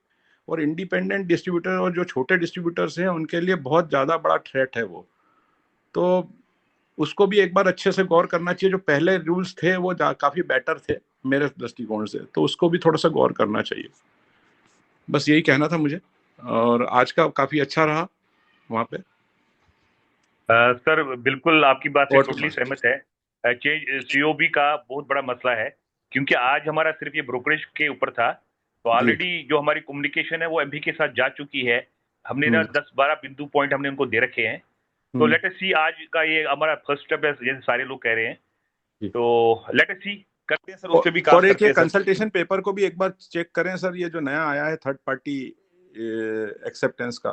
और इंडिपेंडेंट डिस्ट्रीब्यूटर और जो छोटे डिस्ट्रीब्यूटर्स हैं उनके लिए बहुत ज़्यादा बड़ा थ्रेट है वो। तो उसको भी एक बार अच्छे से गौर करना चाहिए। जो पहले रूल्स थे वो काफ़ी बेटर थे मेरे दृष्टिकोण से, तो उसको भी थोड़ा सा गौर करना चाहिए। बस यही कहना था मुझे, और आज का काफ़ी अच्छा रहा वहाँ पे। सर बिल्कुल आपकी बात से टोटली सहमत है। चेंज सीओबी का बहुत बड़ा मसला है, क्योंकि आज हमारा सिर्फ ये ब्रोकरेज के ऊपर था, तो ऑलरेडी जो हमारी कम्युनिकेशन है वो एमपी के साथ जा चुकी है। हमने ना 10-12 बिंदु पॉइंट हमने उनको दे रखे हैं। तो लेट अस सी, आज का ये हमारा फर्स्ट स्टेप है जैसे सारे लोग कह रहे हैं, तो लेट अस सी करते हैं सर, उस पे भी काम और एक करते हैं सर। कंसल्टेशन पेपर को भी एक बार चेक करें सर, ये जो नया आया है थर्ड पार्टी एक्सेप्टेंस का,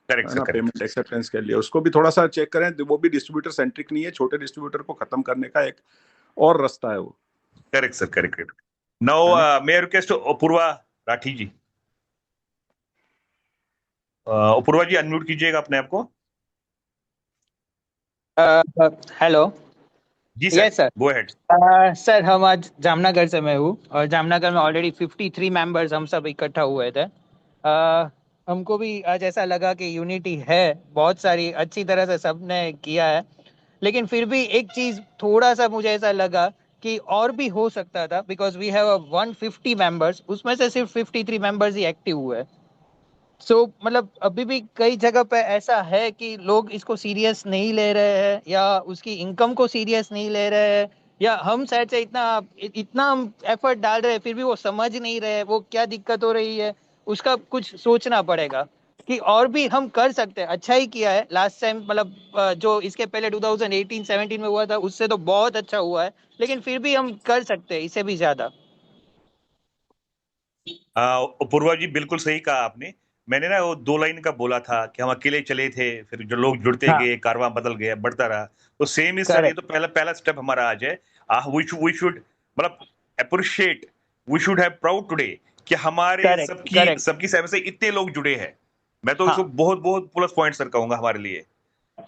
करेक्ट सर, पेमेंट एक्सेप्टेंस के लिए, उसको भी थोड़ा सा चेक करें। वो भी डिस्ट्रीब्यूटर सेंट्रिक नहीं है, छोटे डिस्ट्रीब्यूटर को खत्म करने का एक और रास्ता है वो। Correct sir, correct. Now may I request Apurva Rathi ji. Apurva ji unmute कीजिएगा अपने आप को। हेलो जी sir, sir, go ahead. Sir हम आज जामनगर से मैं हूँ, और जामनगर में ऑलरेडी 53 मेंबर्स हम सब इकट्ठा हुए थे। हमको भी आज ऐसा लगा कि यूनिटी है, बहुत सारी अच्छी तरह से सबने किया है, लेकिन फिर भी एक चीज थोड़ा सा मुझे ऐसा लगा कि और भी हो सकता था, बिकॉज वी हैव 150 मेंबर्स, उसमें से सिर्फ 53 मेंबर्स ही एक्टिव हुए। मतलब अभी भी कई जगह पे ऐसा है कि लोग इसको सीरियस नहीं ले रहे हैं, या उसकी इनकम को सीरियस नहीं ले रहे हैं, या हम शायद से इतना हम एफर्ट डाल रहे हैं फिर भी वो समझ नहीं रहे वो क्या दिक्कत हो रही है। उसका कुछ सोचना पड़ेगा कि और भी हम कर सकते हैं। अच्छा ही किया है लास्ट टाइम, मतलब जो इसके पहले 2018-17 में हुआ था उससे तो बहुत अच्छा हुआ है, लेकिन फिर भी हम कर सकते हैं इससे भी ज्यादा। अपूर्वा जी बिल्कुल सही कहा आपने। मैंने ना वो 2 लाइन का बोला था कि हम अकेले चले थे, फिर जो लोग जुड़ते गए, कारवां बदल गया, बढ़ता रहा। तो सेम इस ये तो पहला स्टेप हमारा आज है। वी शुड मतलब appreciate, we should have proud today कि हमारे सबकी सहमति से इतने लोग जुड़े हैं। मैं तो इसको बहुत बहुत प्लस पॉइंट सर कहूंगा हमारे लिए।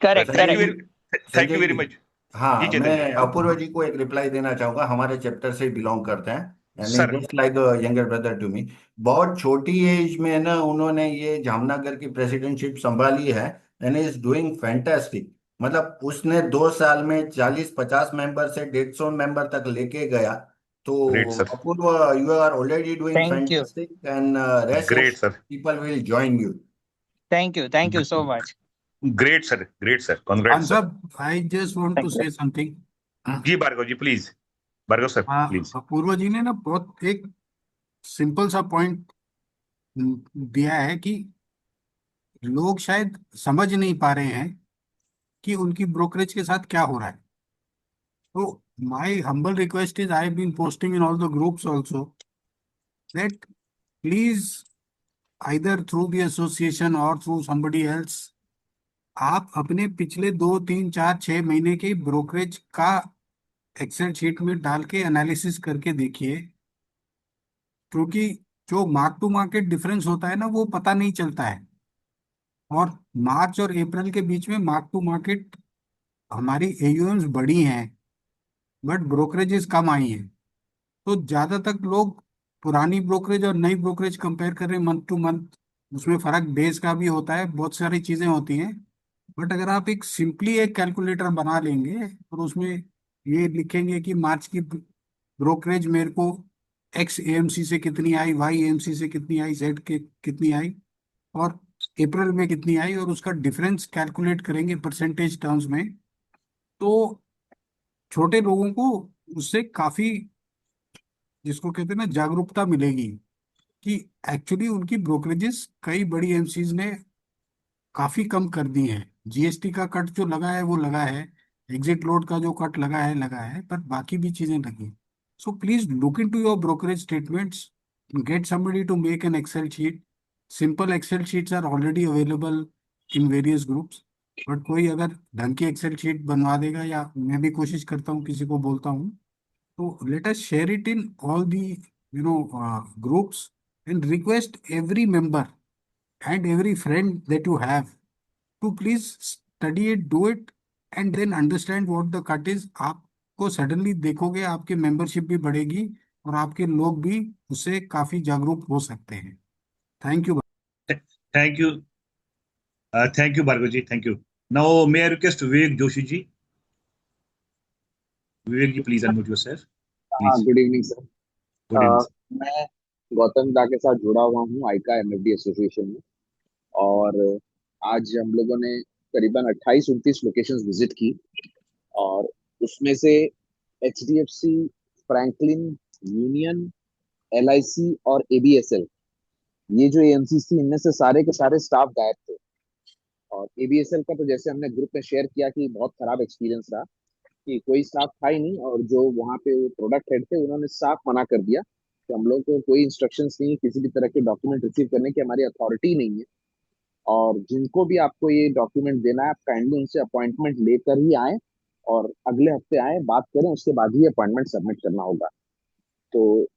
Thank you very much. हाँ, मैं अपूर्व जी को एक रिप्लाई देना चाहूंगा, हमारे चैप्टर से बिलोंग करते हैं, just like younger brother to me. बहुत छोटी एज में ना उन्होंने ये जामनगर की प्रेसिडेंटशिप संभाली है, एंड इज डूइंग फैंटास्टिक। मतलब उसने 2 साल में 40-50 मेंबर से 150 मेंबर तक लेके गया। तो Apurv, you are already doing fantastic, and rest of people will join you. Thank you so much. Great sir, congrats sir. I just want to say something. जी Bhargav ji please, Bhargav sir please. Apurv ji ने ना बहुत एक सिंपल सा पॉइंट दिया है कि लोग शायद समझ नहीं पा रहे हैं कि उनकी ब्रोकरेज के साथ क्या हो रहा है। तो my humble request is, I have been posting in all the groups also that please either through the association और थ्रू समबडी एल्स, आप अपने पिछले 2, 3, 4, 6 महीने के ब्रोकरेज का एक्सेल शीट में डाल के एनालिसिस करके देखिए, क्योंकि जो मार्क टू मार्केट डिफरेंस होता है ना वो पता नहीं चलता है। और मार्च और अप्रैल के बीच में मार्क टू मार्केट हमारी एयूएम्स बढ़ी हैं, बट ब्रोकरेजेस कम आई हैं। तो ज्यादा तक लोग पुरानी ब्रोकरेज और नई ब्रोकरेज कंपेयर कर रहे हैं मंथ टू मंथ। उसमें फर्क डेज का भी होता है, बहुत सारी चीजें होती हैं, बट अगर आप एक सिंपली एक कैलकुलेटर बना लेंगे और उसमें ये लिखेंगे कि मार्च की ब्रोकरेज मेरे को एक्स एएमसी से कितनी आई, वाई एएमसी से कितनी आई, जेड के कितनी आई, और अप्रैल में कितनी आई, और उसका डिफरेंस कैलकुलेट करेंगे परसेंटेज टर्म्स में, तो छोटे लोगों को उससे काफी, जिसको कहते हैं ना, जागरूकता मिलेगी कि एक्चुअली उनकी ब्रोकरेजेस कई बड़ी एमसीज ने काफी कम कर दी है। जीएसटी का कट जो लगा है वो लगा है, एग्जिट लोड का जो कट लगा है, पर बाकी भी चीजें लगी। So please look into your brokerage statements, get somebody to make an Excel sheet. Simple Excel sheets are already available in various groups. But कोई अगर ढंग की एक्सेल शीट बनवा देगा, या मैं भी कोशिश करता हूँ, किसी को बोलता हूँ, तो let us share it in all the groups and request every member and every friend that you have to please study it, do it, and then understand what the cut is. आपको suddenly देखोगे आपकी membership भी बढ़ेगी और आपके लोग भी उससे काफी जागरूक हो सकते हैं। Thank you. Thank you, thank you Bhargav ji, thank you. Now may I request Vivek Joshi ji. Vivek ji please unmute yourself. हाँ, good evening sir. Good evening. मैं गौतम दा के साथ जुड़ा हुआ हूँ आइका एमएफडी एसोसिएशन में, और आज हम लोगों ने करीबन 28-29 लोकेशंस विजिट की, और उसमें से एचडीएफसी, फ्रैंकलिन, यूनियन, एलआईसी और एबीएसएल, ये जो एएमसी थी, इनमें से सारे के सारे स्टाफ गायब थे। और एबीएसएल का तो जैसे हमने ग्रुप में शेयर किया कि बहुत खराब एक्सपीरियंस रहा, कि कोई स्टाफ था ही नहीं, और जो वहाँ पे प्रोडक्ट हेड थे उन्होंने साफ मना कर दिया कि हम लोग को कोई इंस्ट्रक्शंस नहीं है, किसी भी तरह के डॉक्यूमेंट रिसीव करने की हमारी अथॉरिटी नहीं है, और जिनको भी आपको ये डॉक्यूमेंट देना है, आप काइंडली उनसे अपॉइंटमेंट लेकर ही आए, और अगले हफ्ते आए, बात करें, उसके बाद ही अपॉइंटमेंट सबमिट करना होगा। तो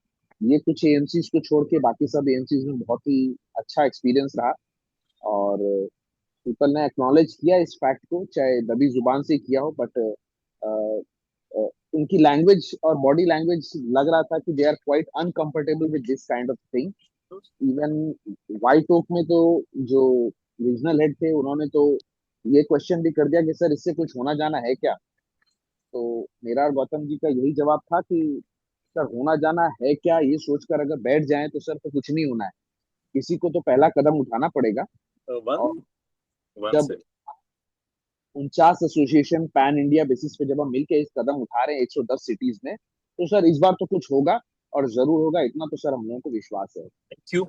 ये कुछ एएमसीज को छोड़ के बाकी सब एएमसीज में बहुत ही अच्छा एक्सपीरियंस रहा, और पीपल ने एक्नॉलेज किया इस फैक्ट को, चाहे दबी जुबान से किया हो, बट उनकी लैंग्वेज और बॉडी लैंग्वेज लग रहा था कि they are quite uncomfortable with this kind of thing. Even White Oak में तो जो रीजनल हेड थे, उन्होंने तो ये क्वेश्चन भी कर दिया कि सर इससे कुछ होना जाना है क्या। तो मेरा और गौतम जी का यही जवाब था कि सर होना जाना है क्या, ये सोचकर अगर बैठ जाएं तो सर तो कुछ नहीं होना है, किसी को तो पहला कदम उठाना पड़ेगा। और जब 49 एसोसिएशन पैन इंडिया बेसिस पे जब हम मिलके इस कदम उठा रहे हैं 110 सिटीज में, तो सर इस बार तो कुछ होगा, और जरूर होगा, इतना तो सर हम लोगों को विश्वास है। क्यों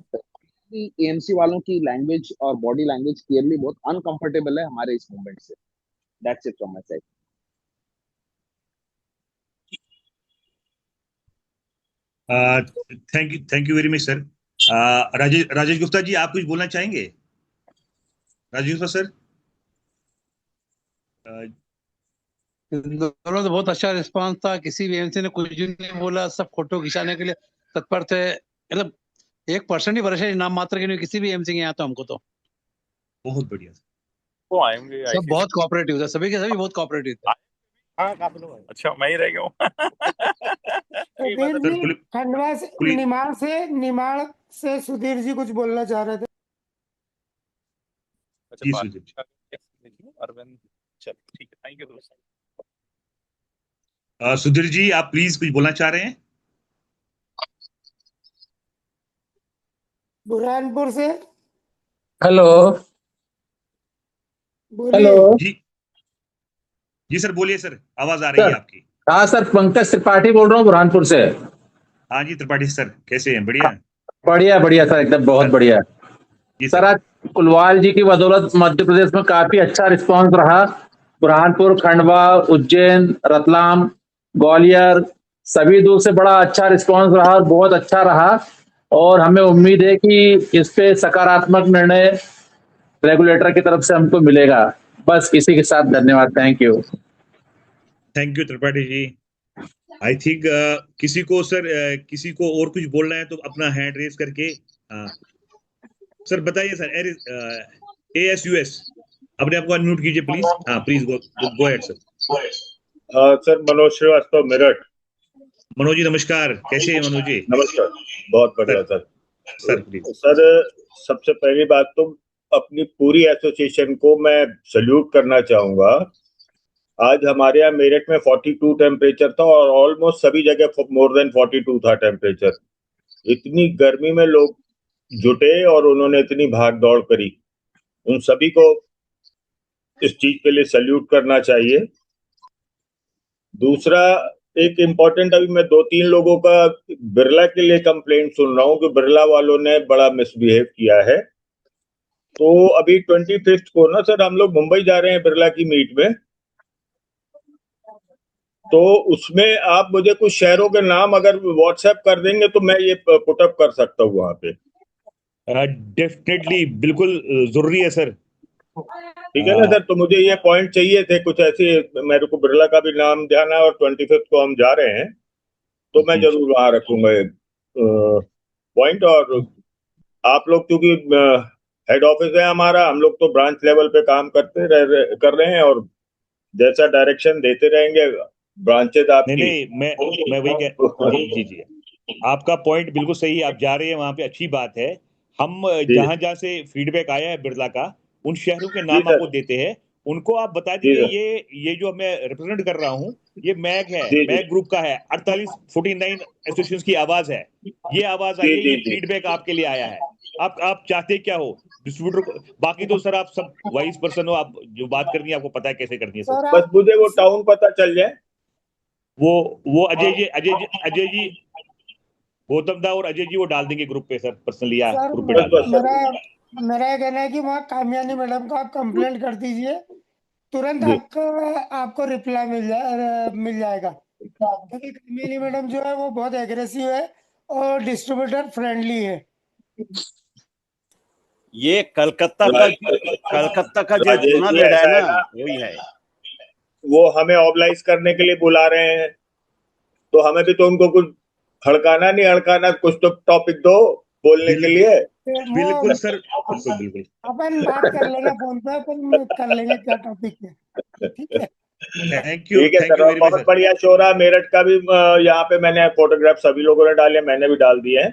एएमसी वालों की लैंग्वेज और बॉडी लैंग्वेज क्लियरली बहुत अनकंफर्टेबल है हमारे इस मूवमेंट से। That's it from my side. Thank you very much sir. Rajesh Gupta ji, आप कुछ बोलना चाहेंगे? राजेश गुप्ता सर। दोनों तो बहुत अच्छा रिस्पांस था, किसी भी एमसी ने कुछ भी नहीं बोला, सब फोटो खिंचाने के लिए तत्पर थे। मतलब 1% ही परेशानी नाम मात्र की नहीं किसी भी एमसी के यहाँ, तो हमको तो बहुत बढ़िया वो आएंगे, सब बहुत कोऑपरेटिव था, सभी के सभी बहुत कोऑपरेटिव थे। हाँ, काफी लोग। अच्छा, मैं ही रह गया हूँ। सुधीर जी, खंडवा से, निमाड़ से सुधीर जी कुछ बोलना चाह रहे थे। अच्छा, अरविंद, चल ठीक है, थैंक यू दोस्त। सुधीर जी, आप प्लीज कुछ बोलना चाह रहे हैं? बुरहानपुर से। हेलो बोलिए। जी सर, बोलिए सर, आवाज आ रही है आपकी। हाँ सर, पंकज त्रिपाठी बोल रहा हूँ बुरहानपुर से। हाँ जी त्रिपाठी सर, कैसे हैं? बढ़िया। बढ़िया बढ़िया सर, एकदम बहुत बढ़िया। सर आज कुलवाल जी की बदौलत मध्य प्रदेश में काफी अच्छा रिस्पांस रहा। बुरहानपुर, खंडवा, उज्जैन, रतलाम, ग्वालियर, सभी दूर से बड़ा अच्छा रिस्पांस रहा, बहुत अच्छा रहा, और हमें उम्मीद है कि इस पे सकारात्मक निर्णय रेगुलेटर की तरफ से हमको मिलेगा। बस इसी के साथ धन्यवाद। Thank you Tripathi ji. I think किसी को सर किसी को और कुछ बोलना है तो अपना हैंड रेज करके सर बताइए सर। ASUS अपने आप को अनम्यूट कीजिए प्लीज। हाँ please go ahead sir. Sir Manoj Srivastava, Meerut. Manoj ji नमस्कार, कैसे हैं मनोज जी? नमस्कार, बहुत बढ़िया सर। Sir please. सर सबसे पहली बात तो अपनी पूरी एसोसिएशन को मैं सल्यूट करना चाहूंगा। आज हमारे यहाँ मेरठ में 42 टेम्परेचर था और ऑलमोस्ट सभी जगह मोर देन 42 था टेम्परेचर। इतनी गर्मी में लोग जुटे और उन्होंने इतनी भाग दौड़ करी, उन सभी को इस चीज के लिए सल्यूट करना चाहिए। दूसरा, एक इम्पोर्टेंट, अभी मैं 2-3 लोगों का बिरला के लिए कंप्लेंट सुन रहा हूँ कि बिरला वालों ने बड़ा मिसबिहेव किया है। तो अभी 25 को ना सर हम लोग मुंबई जा रहे हैं बिरला की मीट में, तो उसमें आप मुझे कुछ शहरों के नाम अगर व्हाट्सएप कर देंगे तो मैं ये पुटअप कर सकता हूँ वहां पे। डेफिनेटली, बिल्कुल जरूरी है सर। ठीक है ना सर, तो मुझे ये पॉइंट चाहिए थे कुछ ऐसे, मेरे को बिरला का भी नाम ध्यान है और 25 को हम जा रहे हैं, तो मैं जरूर वहां रखूंगा पॉइंट। और आप लोग क्योंकि हेड ऑफिस है हमारा, हम लोग तो ब्रांच लेवल पे काम कर रहे हैं और जैसा डायरेक्शन देते रहेंगे ब्रांचेज आपकी। नहीं, मैं वही कह जी, आपका पॉइंट बिल्कुल सही है। आप जा रहे हैं वहां पे, अच्छी बात है। हम जहां जहां से फीडबैक आया है बिरला का, उन शहरों के नाम आपको देते हैं, उनको आप बता दीजिए ये जो मैं रिप्रेजेंट कर रहा हूँ, ये मैग है, मैग ग्रुप का है, 4849 एसोसिएशन की आवाज है, ये आवाज आई है, ये फीडबैक आपके लिए आया है। आप चाहते क्या हो डिस्ट्रीब्यूटर? बाकी तो सर आप सब वाइस पर्सन हो, आप जो बात करनी है आपको पता है कैसे करनी है सर। बस मुझे वो टाउन पता चल जाए। वो अजय जी गौतम दा और अजय जी वो डाल देंगे ग्रुप पे सर, पर्सनली या ग्रुप पे डाल देंगे। मेरा ये कहना है कि वहाँ कामयानी मैडम को आप कंप्लेंट कर दीजिए, तुरंत आपको रिप्लाई मिल जाएगा। क्योंकि कामयानी मैडम जो है वो बहुत एग्रेसिव है और डिस्ट्रीब्यूटर फ्रेंडली है। ये कलकत्ता का जो चुना बेड़ा है ना, वही है। वो हमें ऑर्गेनाइज करने के लिए बुला रहे हैं, तो हमें भी तो उनको कुछ हड़काना नहीं हड़काना, कुछ तो टॉपिक दो बोलने के लिए। बिल्कुल सर, बिल्कुल अपन बात कर लेंगे फोन पे, अपन कर लेंगे क्या टॉपिक है। ठीक है, थैंक यू सर। बहुत बढ़िया शो रहा मेरठ का भी। यहाँ पे मैंने फोटोग्राफ सभी लोगों ने डाले, मैंने भी डाल दिए हैं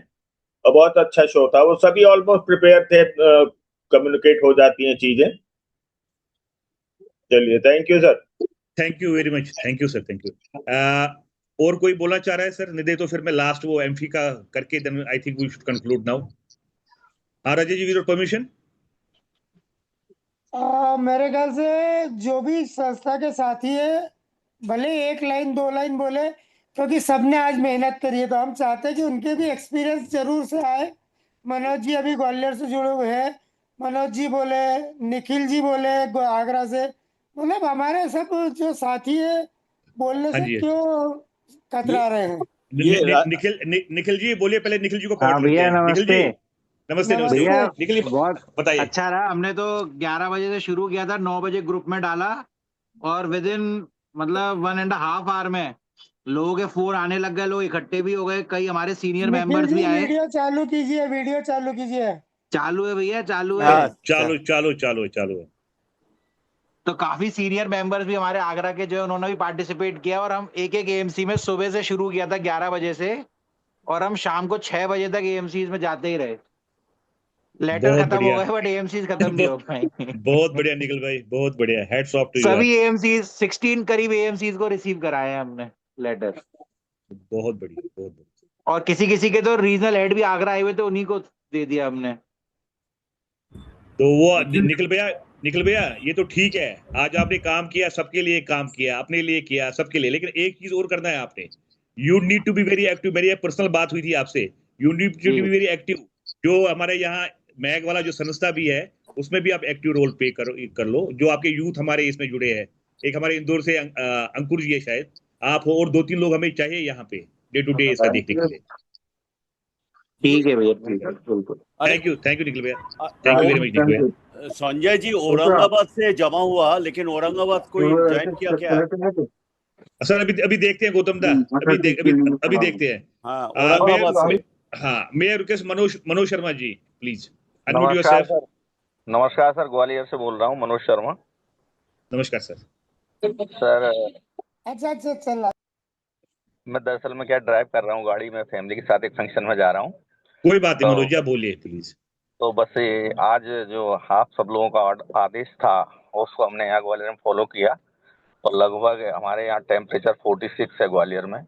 और बहुत अच्छा शो था। वो सभी ऑलमोस्ट प्रिपेयर थे, कम्युनिकेट हो जाती हैं चीजें। चलिए, thank you sir. Thank you very much, thank you sir, thank you. और कोई बोलना चाह रहा है सर? नहीं तो फिर मैं लास्ट वो एमफी का करके then I think we should conclude now. Rajesh ji, with permission. मेरे ख्याल से जो भी संस्था के साथी है, भले 1 लाइन 2 लाइन बोले, क्योंकि सबने आज मेहनत करी है, तो हम चाहते हैं कि उनके भी एक्सपीरियंस जरूर से आए। मनोज जी अभी ग्वालियर से जुड़े हुए हैं, मनोज जी बोले, निखिल जी बोले आगरा से, मतलब हमारे सब जो साथी है बोलने से क्यों कतरा रहे हैं। निखिल जी बोलिए, पहले निखिल जी को हाँ भैया, नमस्ते। नमस्ते नमस्ते भैया, निखिल जी बहुत बताइए। अच्छा रहा। हमने तो 11 बजे से शुरू किया था, 9 बजे ग्रुप में डाला और विद इन मतलब 1.5 आवर में लोगों के फोन आने लग गए, लोग इकट्ठे भी हो गए, कई हमारे सीनियर मेंबर्स भी आए। वीडियो चालू कीजिए, वीडियो चालू कीजिए। चालू है भैया, चालू है। चालू है। तो काफी सीनियर मेंबर्स भी हमारे आगरा के जो है उन्होंने भी पार्टिसिपेट किया, और हम एक एएमसी में सुबह से शुरू किया था 11 बजे से, और हम शाम को 6 बजे तक एएमसी में जाते ही रहे। लेटर खत्म हो गए बट एएमसी खत्म नहीं हो पाए। बहुत बढ़िया निखिल भाई, बहुत बढ़िया, हेड्स ऑफ टू यू। सभी एएमसी 16 करीब एएमसी को रिसीव कराए हैं हमने लेटर। बहुत बढ़िया। और किसी के तो रीजनल हेड भी आगरा आए हुए थे, उन्हीं को दे दिया हमने। तो वो निखिल भैया ये तो ठीक है, आज आपने काम किया, सबके लिए काम किया, अपने लिए किया, सबके लिए, लेकिन एक चीज और करना है आपने। You need to be very active. मेरी पर्सनल बात हुई थी आपसे, you need to be very active. जो हमारे यहाँ मैग वाला जो संस्था भी है, उसमें भी आप एक्टिव रोल पे कर लो। जो आपके यूथ हमारे इसमें जुड़े हैं, एक हमारे इंदौर से अंकुर जी है शायद, आप हो, और 2-3 लोग हमें चाहिए यहाँ पे डे टू डे इसका देखने के लिए। ठीक है भैया, बिल्कुल। थैंक यू निखिल भैया, thank you very much Nikhil भैया। संजय जी औरंगाबाद से जमा हुआ, लेकिन औरंगाबाद कोई ज्वाइन किया क्या? सर अभी देखते हैं गौतम दा, अभी देखते हैं। हाँ, मैं request Manoj Sharma ji please unmute yourself. नमस्कार सर, ग्वालियर से बोल रहा हूँ, मनोज शर्मा। नमस्कार सर। अच्छा चल। मैं दरअसल में क्या ड्राइव कर रहा हूँ गाड़ी में, फैमिली के साथ एक फंक्शन में जा रहा हूँ। कोई बात नहीं मनोज जी, आप बोलिए प्लीज। तो बस ये आज जो आप सब लोगों का आदेश था उसको हमने यहाँ ग्वालियर में फॉलो किया। और लगभग हमारे यहाँ टेम्परेचर 46 है ग्वालियर में,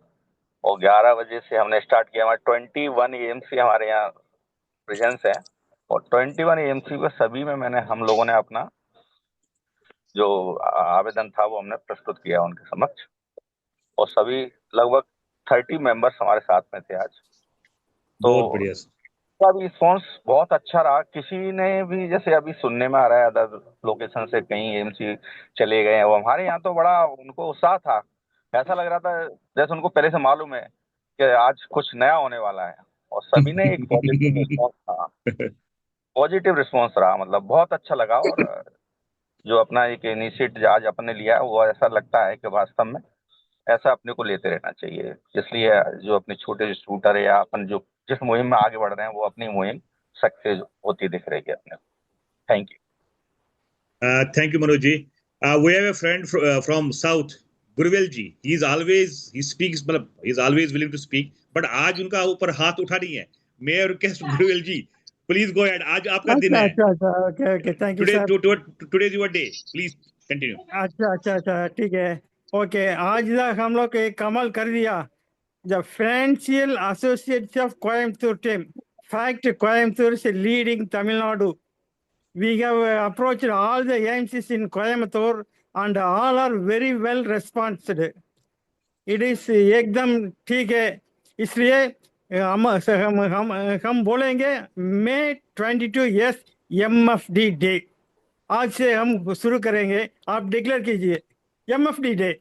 और 11 बजे से हमने स्टार्ट किया। हमारे 21 एएमसी हमारे यहाँ प्रेजेंस है, और 21 एएमसी में सभी में हम लोगों ने अपना जो आवेदन था वो हमने प्रस्तुत किया उनके समक्ष, और सभी लगभग 30 मेंबर्स हमारे साथ में थे आज। बहुत तो बढ़िया। का भी रिस्पॉन्स बहुत अच्छा रहा। किसी ने भी, जैसे अभी सुनने में आ रहा है अदर लोकेशन से कहीं एएमसी चले गए हैं, वो हमारे यहाँ तो बड़ा उनको उत्साह था। ऐसा लग रहा था जैसे उनको पहले से मालूम है कि आज कुछ नया होने वाला है, और सभी ने एक पॉजिटिव रिस्पॉन्स था, पॉजिटिव रिस्पॉन्स रहा, मतलब बहुत अच्छा लगा। और जो अपना एक इनिशिएटिव आज अपन ने लिया है वो ऐसा लगता है कि वास्तव में ऐसा अपने को लेते रहना चाहिए। इसलिए जो अपने छोटे डिस्ट्रीब्यूटर है या अपन जो जिस मुहिम में आगे बढ़ रहे हैं वो अपनी मुहिम सक्सेस होती दिख रही है अपने को। Thank you. Thank you, Manoj ji. We have a friend from South, Gurvel ji. He speaks, मतलब he is always willing to speak. But आज उनका ऊपर हाथ उठा नहीं है। May I request Gurvel ji, please go ahead. आज आपका दिन है। अच्छा, okay, thank you sir. Today is your day. Please continue. अच्छा, ठीक है, ओके। आज तक हम लोग एक कमाल कर दिया। The Financial Associates of Coimbatore team, fact Coimbatore is leading Tamil Nadu. We have approached all the AMCs in Coimbatore and all are very well responded. It is एकदम ठीक है, इसलिए हम बोलेंगे May 22 yes MFD डे। आज से हम शुरू करेंगे, आप डिक्लेयर कीजिए MFD डे।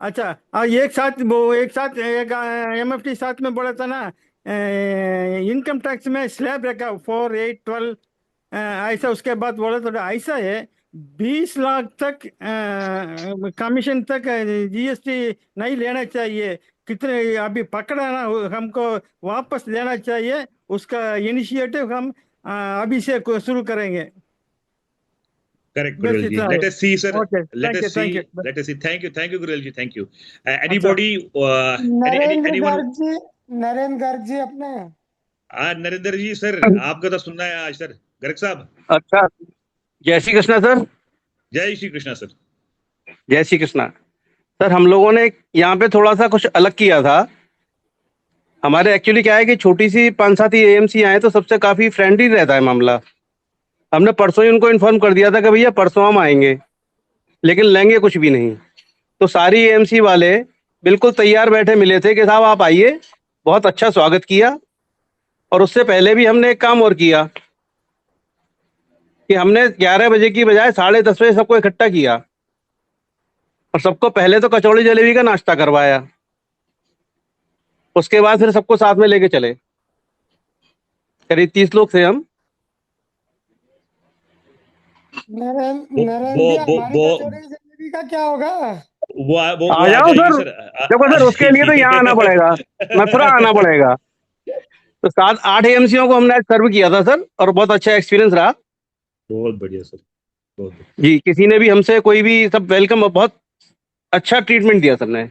अच्छा, एक साथ एक MFD साथ में बोला था ना, इनकम टैक्स में स्लैब रखा 4, 8, 12 ऐसा। उसके बाद बोला तो ऐसा है 20 लाख तक कमीशन तक जीएसटी नहीं लेना चाहिए। कितने अभी पकड़ा ना, हमको वापस लेना चाहिए। उसका इनिशिएटिव हम अभी से शुरू करेंगे। Correct, Gurvel ji. Let us see, sir. Okay, Let us see. Thank you, Gurvel ji. Thank you. Anybody? Narendra Anyone? Garg ji अपने। नरेंद्र जी सर, आपका तो सुनना है आज सर। गर्ग साहब। अच्छा, जय श्री कृष्णा सर। जय श्री कृष्णा सर। जय श्री कृष्णा सर। हम लोगों ने यहाँ पे थोड़ा सा कुछ अलग किया था। हमारे एक्चुअली क्या है कि छोटी सी 5-7 एएमसी आए तो सबसे काफी फ्रेंडली रहता है मामला। हमने परसों ही उनको इन्फॉर्म कर दिया था कि भैया परसों हम आएंगे, लेकिन लेंगे कुछ भी नहीं। तो सारी एएमसी वाले बिल्कुल तैयार बैठे मिले थे कि साहब आप आइए। बहुत अच्छा स्वागत किया। और उससे पहले भी हमने एक काम और किया कि हमने 11 बजे की बजाय 10:30 बजे सबको इकट्ठा किया, और सबको पहले तो कचौड़ी जलेबी का नाश्ता करवाया। उसके बाद फिर सबको साथ में लेके चले। करीब 30 लोग थे हम। नरेंद्र का क्या होगा? वो आ जाओ सर। देखो सर, उसके लिए तो यहाँ आना पड़ेगा, मथुरा आना पड़ेगा। तो 7-8 एएमसीओ को हमने आज सर्व किया था सर, और बहुत अच्छा एक्सपीरियंस रहा। बहुत बढ़िया सर, बहुत बढ़िया। जी, किसी ने भी हमसे कोई भी, सब वेलकम, बहुत अच्छा ट्रीटमेंट दिया सबने।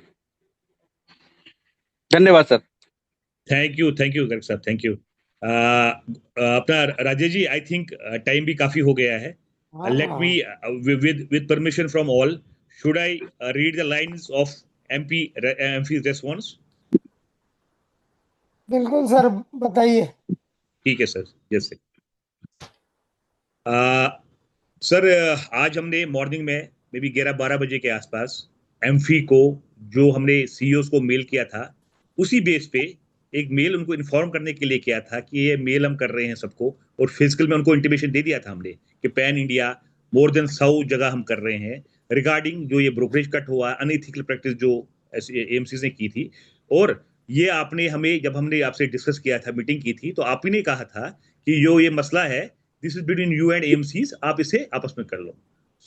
धन्यवाद सर। थैंक यू गर्ग साहब, थैंक यू। अपना Rajesh ji, I think time भी काफी हो गया है। Let me with permission from all, should I read the lines of MP's response? बिल्कुल सर, बताइए। ठीक है सर, जैसे सर आज हमने मॉर्निंग में मे बी 11-12 बजे के आसपास एमफी को जो हमने सीईओस को मेल किया था, उसी बेस पे एक मेल उनको इन्फॉर्म करने के लिए किया था कि ये मेल हम कर रहे हैं सबको, और फिजिकल में उनको इंटीमेशन दे दिया था हमने कि पैन इंडिया मोर देन 100 जगह हम कर रहे हैं रिगार्डिंग जो ये ब्रोकरेज कट हुआ, अनइथिकल प्रैक्टिस जो एएमसी ने की थी। और ये आपने हमें, जब हमने आपसे डिस्कस किया था, मीटिंग की थी, तो आप ही ने कहा था कि जो ये मसला है this is between you and AMCs, आप इसे आपस में कर लो।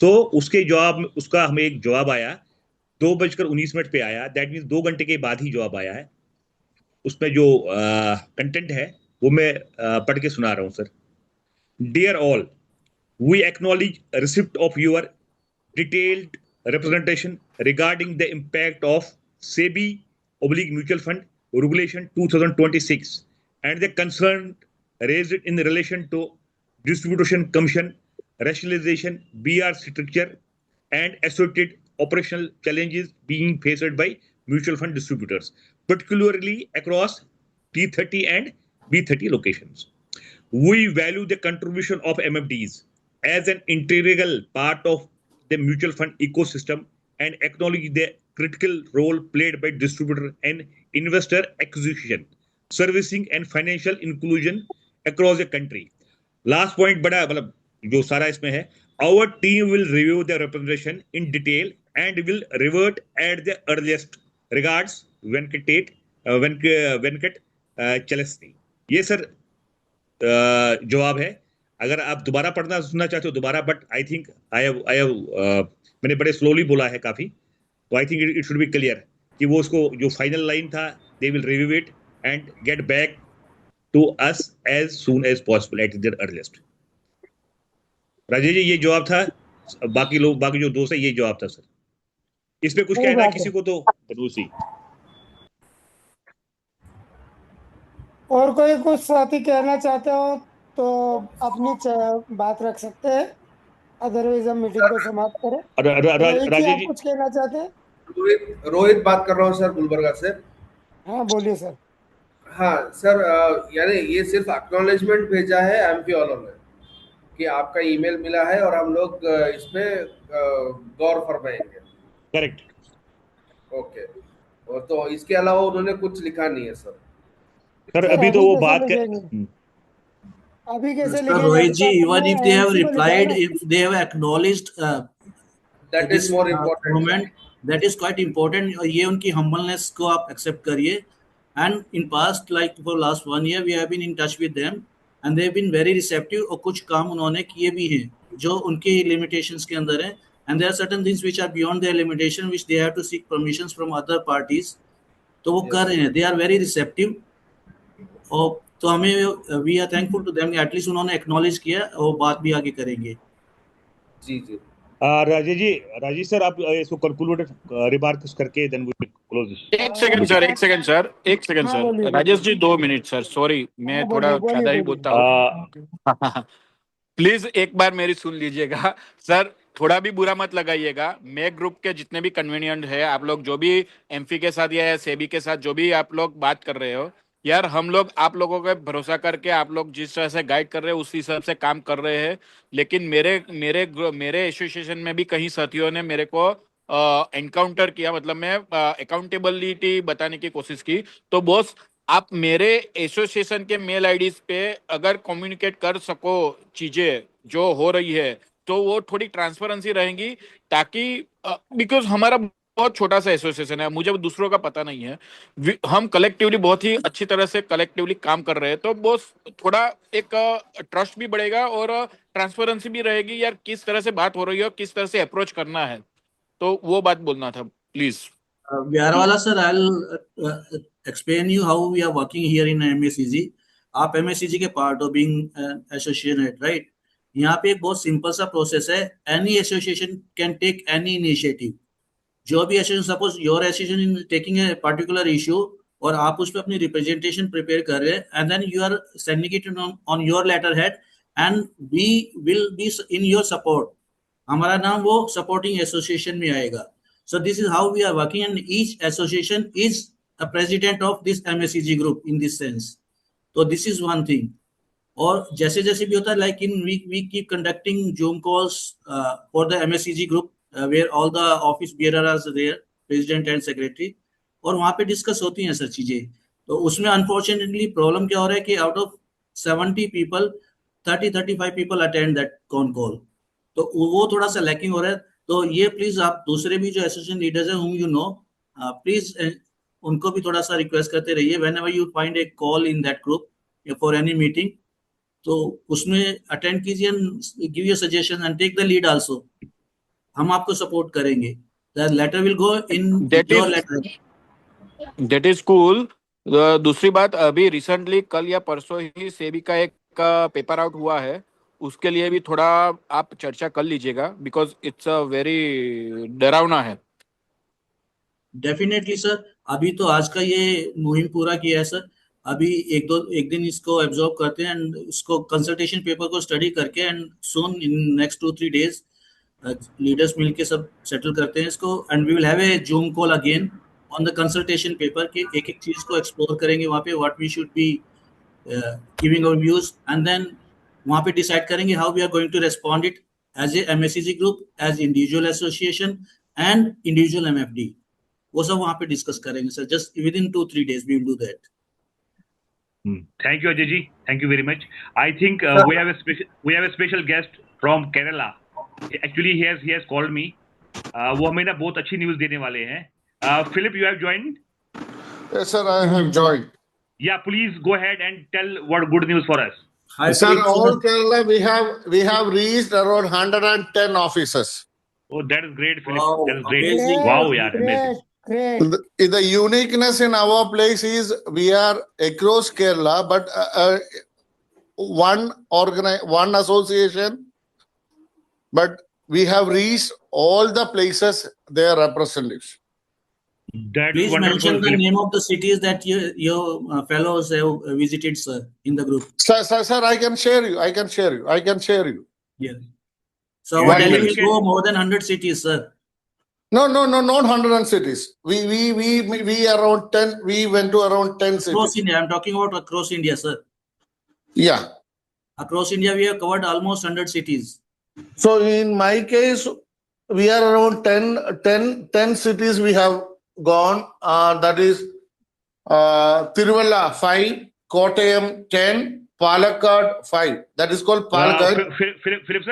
तो उसके जवाब, उसका हमें एक जवाब आया 2:19 पे आया। दैट मीन्स 2 घंटे के बाद ही जवाब आया है। उसमें जो कंटेंट है वो मैं पढ़ के सुना रहा हूं sir. Dear all, we acknowledge receipt of your detailed representation regarding the impact of SEBI mutual fund regulation 2026 and the concern raised in relation to distribution commission, rationalization, BR structure, and associated operational challenges being faced by mutual fund distributors, particularly across T30 and B30 locations. We value the contribution of MFDs as an integral part of the mutual fund ecosystem and acknowledge the critical role played by distributor and investor acquisition, servicing and financial inclusion across the country. Last point बड़ा मतलब जो सारा इसमें है, our team will review the representation in detail and will revert at the earliest. Regards, Venkat Chalesny. ये sir जवाब है. अगर आप दोबारा पढ़ना सुनना चाहते हो दोबारा, but I think I have मैंने बड़े स्लोली बोला है काफी, तो I think it should be clear कि वो उसको जो फाइनल लाइन था, they will review it and get back to us as soon as possible at their earliest. Rajesh ji ये जवाब था, बाकी जो दोस्त है ये जवाब था सर. इस पे कुछ कहना है किसी को तो दूसरी और कोई कुछ साथी कहना चाहते हो तो अपनी बात रख सकते हैं, अदरवाइज हम मीटिंग को समाप्त करें. राजेश जी कुछ कहना चाहते हैं? रोहित बात कर रहा हूँ सर, गुलबर्गा से. हाँ बोलिए सर. हाँ सर, यानी ये सिर्फ एक्नॉलेजमेंट भेजा है एमपी वालों ने कि आपका ईमेल मिला है और हम लोग इस पे गौर फरमाएंगे. करेक्ट. ओके. और तो इसके अलावा उन्होंने कुछ लिखा नहीं है सर. सर अभी तो वो बात कर अभी कैसे Rohit ji, even if they have replied, if they have acknowledged that is more important moment, that is quite important. ये उनकी humbleness को आप accept करिए. And in past, like for last 1 year, we have been in touch with them and they have been very receptive. और कुछ काम उन्होंने किए भी हैं जो उनके limitations के अंदर हैं. And there are certain things which are beyond their limitation, which they have to seek permissions from other parties. तो वो कर रहे हैं. They are very receptive. और तो हमें we are thankful to them, at least उन्होंने एक्नॉलेज किया और बात भी आगे करेंगे. जी जी. राजेश सर आप इसको कंक्लूड रिमार्क्स करके देन वी क्लोज दिस. एक second sir. Rajesh ji 2 minute sir, sorry मैं थोड़ा ज्यादा ही बोलता हूँ. प्लीज एक बार मेरी सुन लीजिएगा सर, थोड़ा भी बुरा मत लगाइएगा. मैं ग्रुप के जितने भी कन्वीनियंट है, आप लोग जो भी एमपी के साथ या सेबी के साथ जो भी आप लोग बात कर रहे हो, यार हम लोग आप लोगों पे भरोसा करके आप लोग जिस तरह से गाइड कर रहे हैं उस हिसाब से काम कर रहे हैं. लेकिन मेरे एसोसिएशन में भी कई साथियों ने मेरे को एनकाउंटर किया, मतलब मैं अकाउंटेबिलिटी बताने की कोशिश की. तो बॉस आप मेरे एसोसिएशन के मेल आईडीज पे अगर कम्युनिकेट कर सको चीजें जो हो रही है तो वो थोड़ी ट्रांसपेरेंसी रहेंगी, ताकि बिकॉज हमारा बहुत छोटा सा एसोसिएशन है, मुझे दूसरों का पता नहीं है. हम कलेक्टिवली बहुत ही अच्छी तरह से कलेक्टिवली काम कर रहे हैं, तो बॉस थोड़ा एक ट्रस्ट भी बढ़ेगा और ट्रांसपेरेंसी भी रहेगी. यार किस तरह से बात हो रही है, किस तरह से अप्रोच करना है, तो वो बात बोलना था please. Vyarwala sir, I'll explain you how we are working here in MACG. आप MACG के part of being association head, right? यहाँ पे एक बहुत सिंपल सा प्रोसेस है. Any association can take any initiative. जो भी association, suppose your association in taking a particular issue और आप उस पर अपनी रिप्रेजेंटेशन प्रिपेयर कर रहे हैं and then you are sending it on your letter head and we will be in your support. हमारा नाम वो सपोर्टिंग एसोसिएशन में आएगा. So this is how we are working and each association is a president of this MACG group in this sense. तो this is one thing. और जैसे जैसे भी होता है, like in we keep conducting Zoom calls for the MACG group where all the office bearer are there, president and secretary, और वहाँ पे डिस्कस होती हैं सर चीजें. तो उसमें अनफॉर्चुनेटली प्रॉब्लम क्या हो रहा है कि out of 70 people 30-35 people attend that con call, तो वो थोड़ा सा लैकिंग हो रहा है. तो ये प्लीज आप दूसरे भी जो एसोसिएशन लीडर्स हैं whom you know, प्लीज उनको भी थोड़ा सा रिक्वेस्ट करते रहिए whenever you find a call in that group for any meeting, तो उसमें अटेंड कीजिए and give your suggestion and take the lead also. हम आपको सपोर्ट करेंगे. The letter will go in your letter. That is cool. दूसरी बात, अभी recently कल या परसों ही सेबी का एक पेपर आउट हुआ है, उसके लिए भी थोड़ा आप चर्चा कर लीजिएगा, बिकॉज इट्स अ वेरी डरावना है. Definitely sir. अभी तो आज का ये मुहिम पूरा किया है सर. अभी एक दिन इसको एब्जॉर्ब करते हैं एंड इसको कंसल्टेशन पेपर को स्टडी करके and soon in next 2-3 days leaders मिलके सब सेटल करते हैं इसको and we will have a Zoom call again on the consultation paper के एक चीज को एक्सप्लोर करेंगे वहाँ पे what we should be giving our views and then वहाँ पे डिसाइड करेंगे how we are going to respond it as a MSCG group, as individual association and individual MFD, वो सब वहाँ पे डिस्कस करेंगे sir. Just with in 2-3 days we will do that. Thank you, Ajay ji. Thank you very much. I think we have a special guest from Kerala. Actually, he has called me. वो हमें ना बहुत अच्छी news देने वाले हैं. Philip, you have joined? Yes, sir, I have joined. Yeah, please go ahead and tell what good news for us. Hi, Sir, Philip. all Kerala we have reached around 110 officers. Oh, that is great, Philip. Wow, That is great. amazing. Wow, yeah, amazing. Great. The uniqueness in our place is we are across Kerala, but one association, but we have reached all the places, their representatives. That's Please wonderful, mention the Philip. name of the cities that your fellows have visited, sir, in the group. Sir, I can share you. Yeah. So You our are Delhi will welcome. go more than 100 cities, sir. No, not 100 cities. We around 10. We went to around 10 Across cities. India, I'm talking about across India, sir. Yeah. Across India, we have covered almost 100 cities. So in my case, we are around 10 cities we have gone. That is Tiruvalla 5, Kottayam 10, Palakkad 5. That is called Palakkad. Philip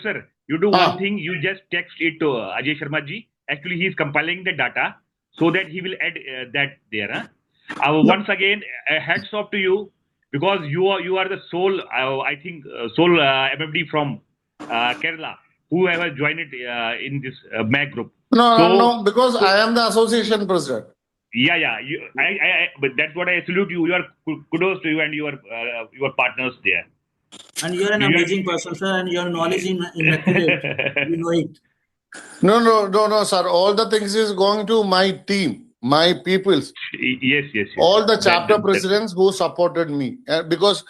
sir, you do one thing. You just text it to Ajay Sharma ji. Actually, he is compiling the data so that he will add that there. Once again, hats off to you because you are the sole, I think, sole MFD from Kerala who ever joined it in this MAG group. No, because I am the association president. Yeah. But that's what I salute you. You are kudos to you and your partners there. And you're an amazing person, sir, and your knowledge in immaculate. We know it. No, sir. All the things is going to my team, my peoples. Yes. All the chapter presidents who supported me. Because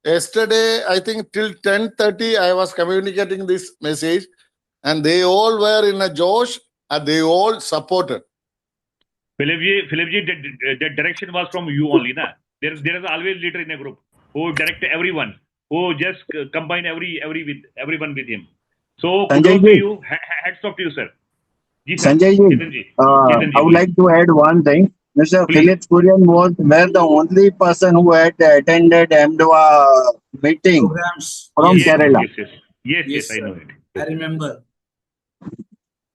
yesterday, I think till 10:30, I was communicating this message, and they all were in a josh, and they all supported. Philip ji, the direction was from you only, na? There is always leader in a group who direct everyone, who just combine everyone with him. So kudos to you, hats off to you, sir. Ji, sir. Sanjay ji, Chetan ji, I would like to add one thing. Mr. Philip Kurian were the only person who had attended MDWA meeting Programs. from Kerala. Yes, I sir. know it. I remember.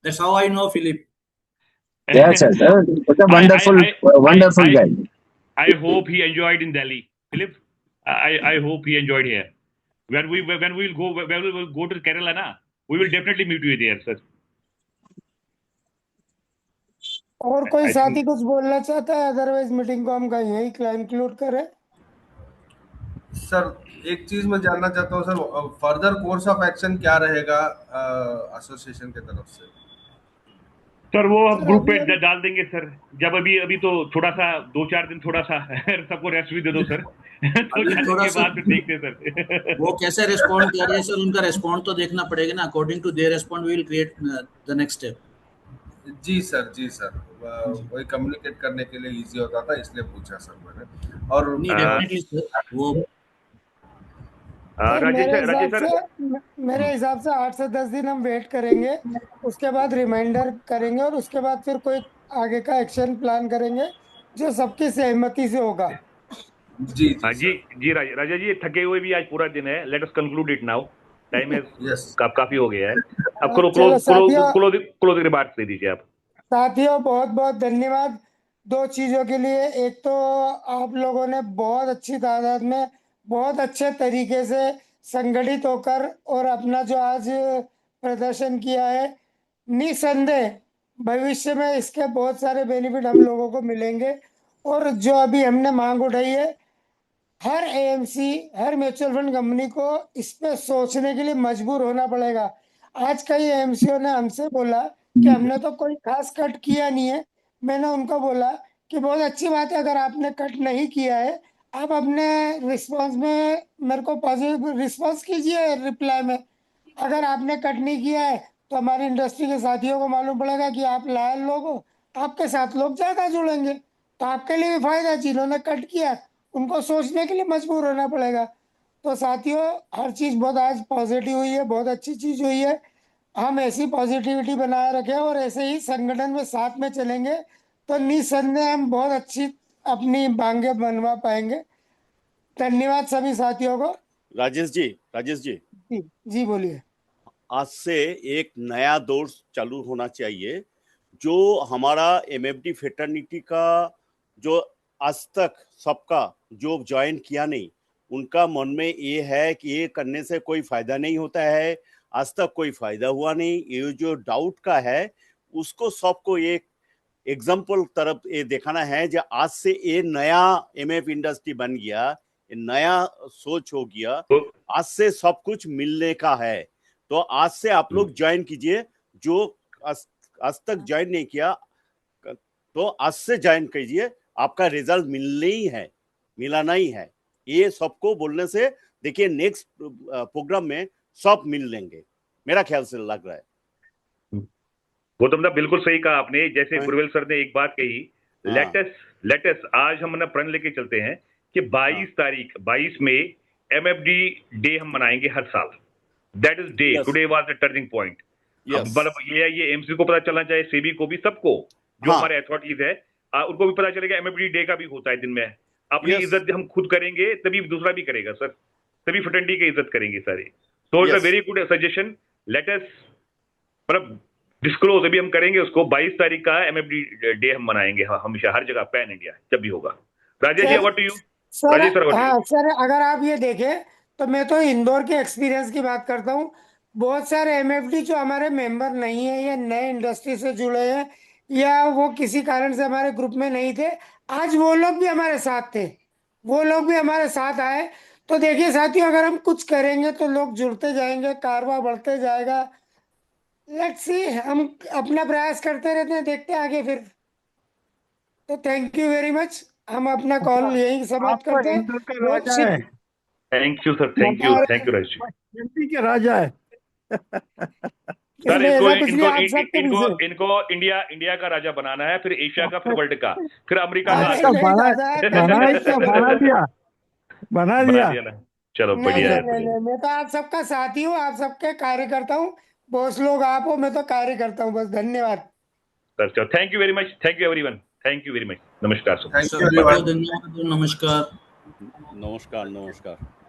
That's how I know Philip. Yes, sir. What a wonderful guy. I hope he enjoyed in Delhi. Philip, I hope he enjoyed here. When we will go to Kerala, na, we will definitely meet you there, sir. और कोई साथी कुछ बोलना चाहता है? Otherwise meeting को हम कहीं यही कंक्लूड करें. सर एक चीज मैं जानना चाहता हूँ sir, further course of action क्या रहेगा एसोसिएशन की तरफ से? सर वो हम ग्रुप पे डाल देंगे सर. जब अभी तो थोड़ा सा 2-4 दिन थोड़ा सा सबको रेस्ट भी दे दो सर. थोड़ा सा बाद देखते हैं सर वो कैसे रिस्पॉन्ड कर रहे हैं सर. उनका रिस्पॉन्ड तो देखना पड़ेगा ना. According to their respond we will create the next step. जी सर वही कम्युनिकेट करने के लिए इजी होता था, इसलिए पूछा सर मैंने. और डेफिनेटली सर वो मेरे हिसाब से 8 से 10 दिन हम वेट करेंगे, उसके बाद रिमाइंडर करेंगे और उसके बाद फिर कोई आगे का एक्शन प्लान करेंगे जो सबकी सहमति से होगा. जी राजा जी, थके हुए भी आज पूरा दिन है. Let us conclude it now. Time है काफी हो गया है. अब क्लोजिंग रिमार्क्स दे दीजिए आप. साथियों बहुत बहुत धन्यवाद 2 चीजों के लिए. एक तो आप लोगों ने बहुत अच्छी तादाद में बहुत अच्छे तरीके से संगठित होकर और अपना जो आज प्रदर्शन किया है, निसंदेह भविष्य में इसके बहुत सारे बेनिफिट हम लोगों को मिलेंगे. और जो अभी हमने मांग उठाई है, हर एएमसी, हर म्यूचुअल फंड कंपनी को इस पे सोचने के लिए मजबूर होना पड़ेगा. आज कई एएमसीओ ने हमसे बोला कि हमने तो कोई खास कट किया नहीं है. मैंने उनको बोला कि बहुत अच्छी बात है, अगर आपने कट नहीं किया है, आप अपने रिस्पांस में मेरे को पॉजिटिव रिस्पांस कीजिए रिप्लाई में। अगर आपने कट नहीं किया है तो हमारी इंडस्ट्री के साथियों को मालूम पड़ेगा कि आप लायल लोग हो, आपके साथ लोग ज़्यादा जुड़ेंगे, तो आपके लिए भी फायदा है। जिन्होंने कट किया उनको सोचने के लिए मजबूर होना पड़ेगा। तो साथियों, हर चीज़ बहुत आज पॉजिटिव हुई है, बहुत अच्छी चीज़ हुई है। हम ऐसी पॉजिटिविटी बनाए रखें और ऐसे ही संगठन में साथ में चलेंगे तो निस्संदेह हम बहुत अच्छी अपनी मांगे बनवा पाएंगे। धन्यवाद सभी साथियों को। राजेश जी जी बोलिए। आज से एक नया दौर चालू होना चाहिए। जो हमारा एमएफडी फेटर्निटी का जो आज तक सबका जो ज्वाइन किया नहीं, उनका मन में ये है कि ये करने से कोई फायदा नहीं होता है, आज तक कोई फायदा हुआ नहीं, ये जो डाउट का है उसको सबको एक एग्जाम्पल तरफ ये दिखाना है। जो आज से ये नया एमएफ इंडस्ट्री बन गया, ये नया सोच हो गया, आज से सब कुछ मिलने का है। तो आज से आप लोग ज्वाइन कीजिए। जो आज तक ज्वाइन नहीं किया तो आज से ज्वाइन कीजिए, आपका रिजल्ट मिलना ही है, मिलाना ही है। ये सबको बोलने से देखिए नेक्स्ट प्रोग्राम में सब मिल लेंगे, मेरा ख्याल से लग रहा है। गौतम दा बिल्कुल सही कहा आपने। जैसे गुरवेल सर ने एक बात कही, लेटेस्ट आज हम ना प्रण लेके चलते हैं कि 22 मई एमएफडी डे हम मनाएंगे हर साल। That is day, today was the turning point. मतलब ये एमसी को पता चलना चाहिए, सेबी को भी, सबको जो हमारे अथॉरिटीज है उनको भी पता चलेगा एमएफडी डे का भी होता है दिन में। अपनी इज्जत हम खुद करेंगे तभी दूसरा भी करेगा सर, तभी फ्रेटर्निटी की इज्जत करेंगे सारे। So it's a very good suggestion. Let us मतलब डिस्क्लोज अभी हम करेंगे उसको। 22 तारीख का एमएफडी डे हम मनाएंगे हमेशा हर जगह, पैन इंडिया जब भी होगा। Rajesh ji, over to you. Rajesh sir, हाँ सर, अगर आप ये देखें तो मैं तो इंदौर के एक्सपीरियंस की बात करता हूँ। बहुत सारे एमएफडी जो हमारे मेंबर नहीं है या नए इंडस्ट्री से जुड़े हैं या वो किसी कारण से हमारे ग्रुप में नहीं थे, आज वो लोग भी हमारे साथ थे, वो लोग भी हमारे साथ आए। तो देखिए साथियों, अगर हम कुछ करेंगे तो लोग जुड़ते जाएंगे, कारवा बढ़ते जाएगा। लेट्स सी, हम अपना प्रयास करते रहते हैं, देखते हैं आगे फिर। तो थैंक यू वेरी मच। हम अपना कॉल यही समाप्त करते हैं। Thank you sir, thank you Rajesh ji. MP के राजा है सर। इनको इंडिया का राजा बनाना है, फिर एशिया का, फिर वर्ल्ड का, फिर अमेरिका का। बना दिया ना। चलो बढ़िया है। मैं तो आप सबका साथी हूँ, आप सबके कार्यकर्ता हूँ। बॉस लोग आप हो, मैं तो कार्य करता हूँ बस। धन्यवाद sir. Thank you very much. Thank you everyone. Thank you very much. नमस्कार सर। धन्यवाद। नमस्कार। नमस्कार।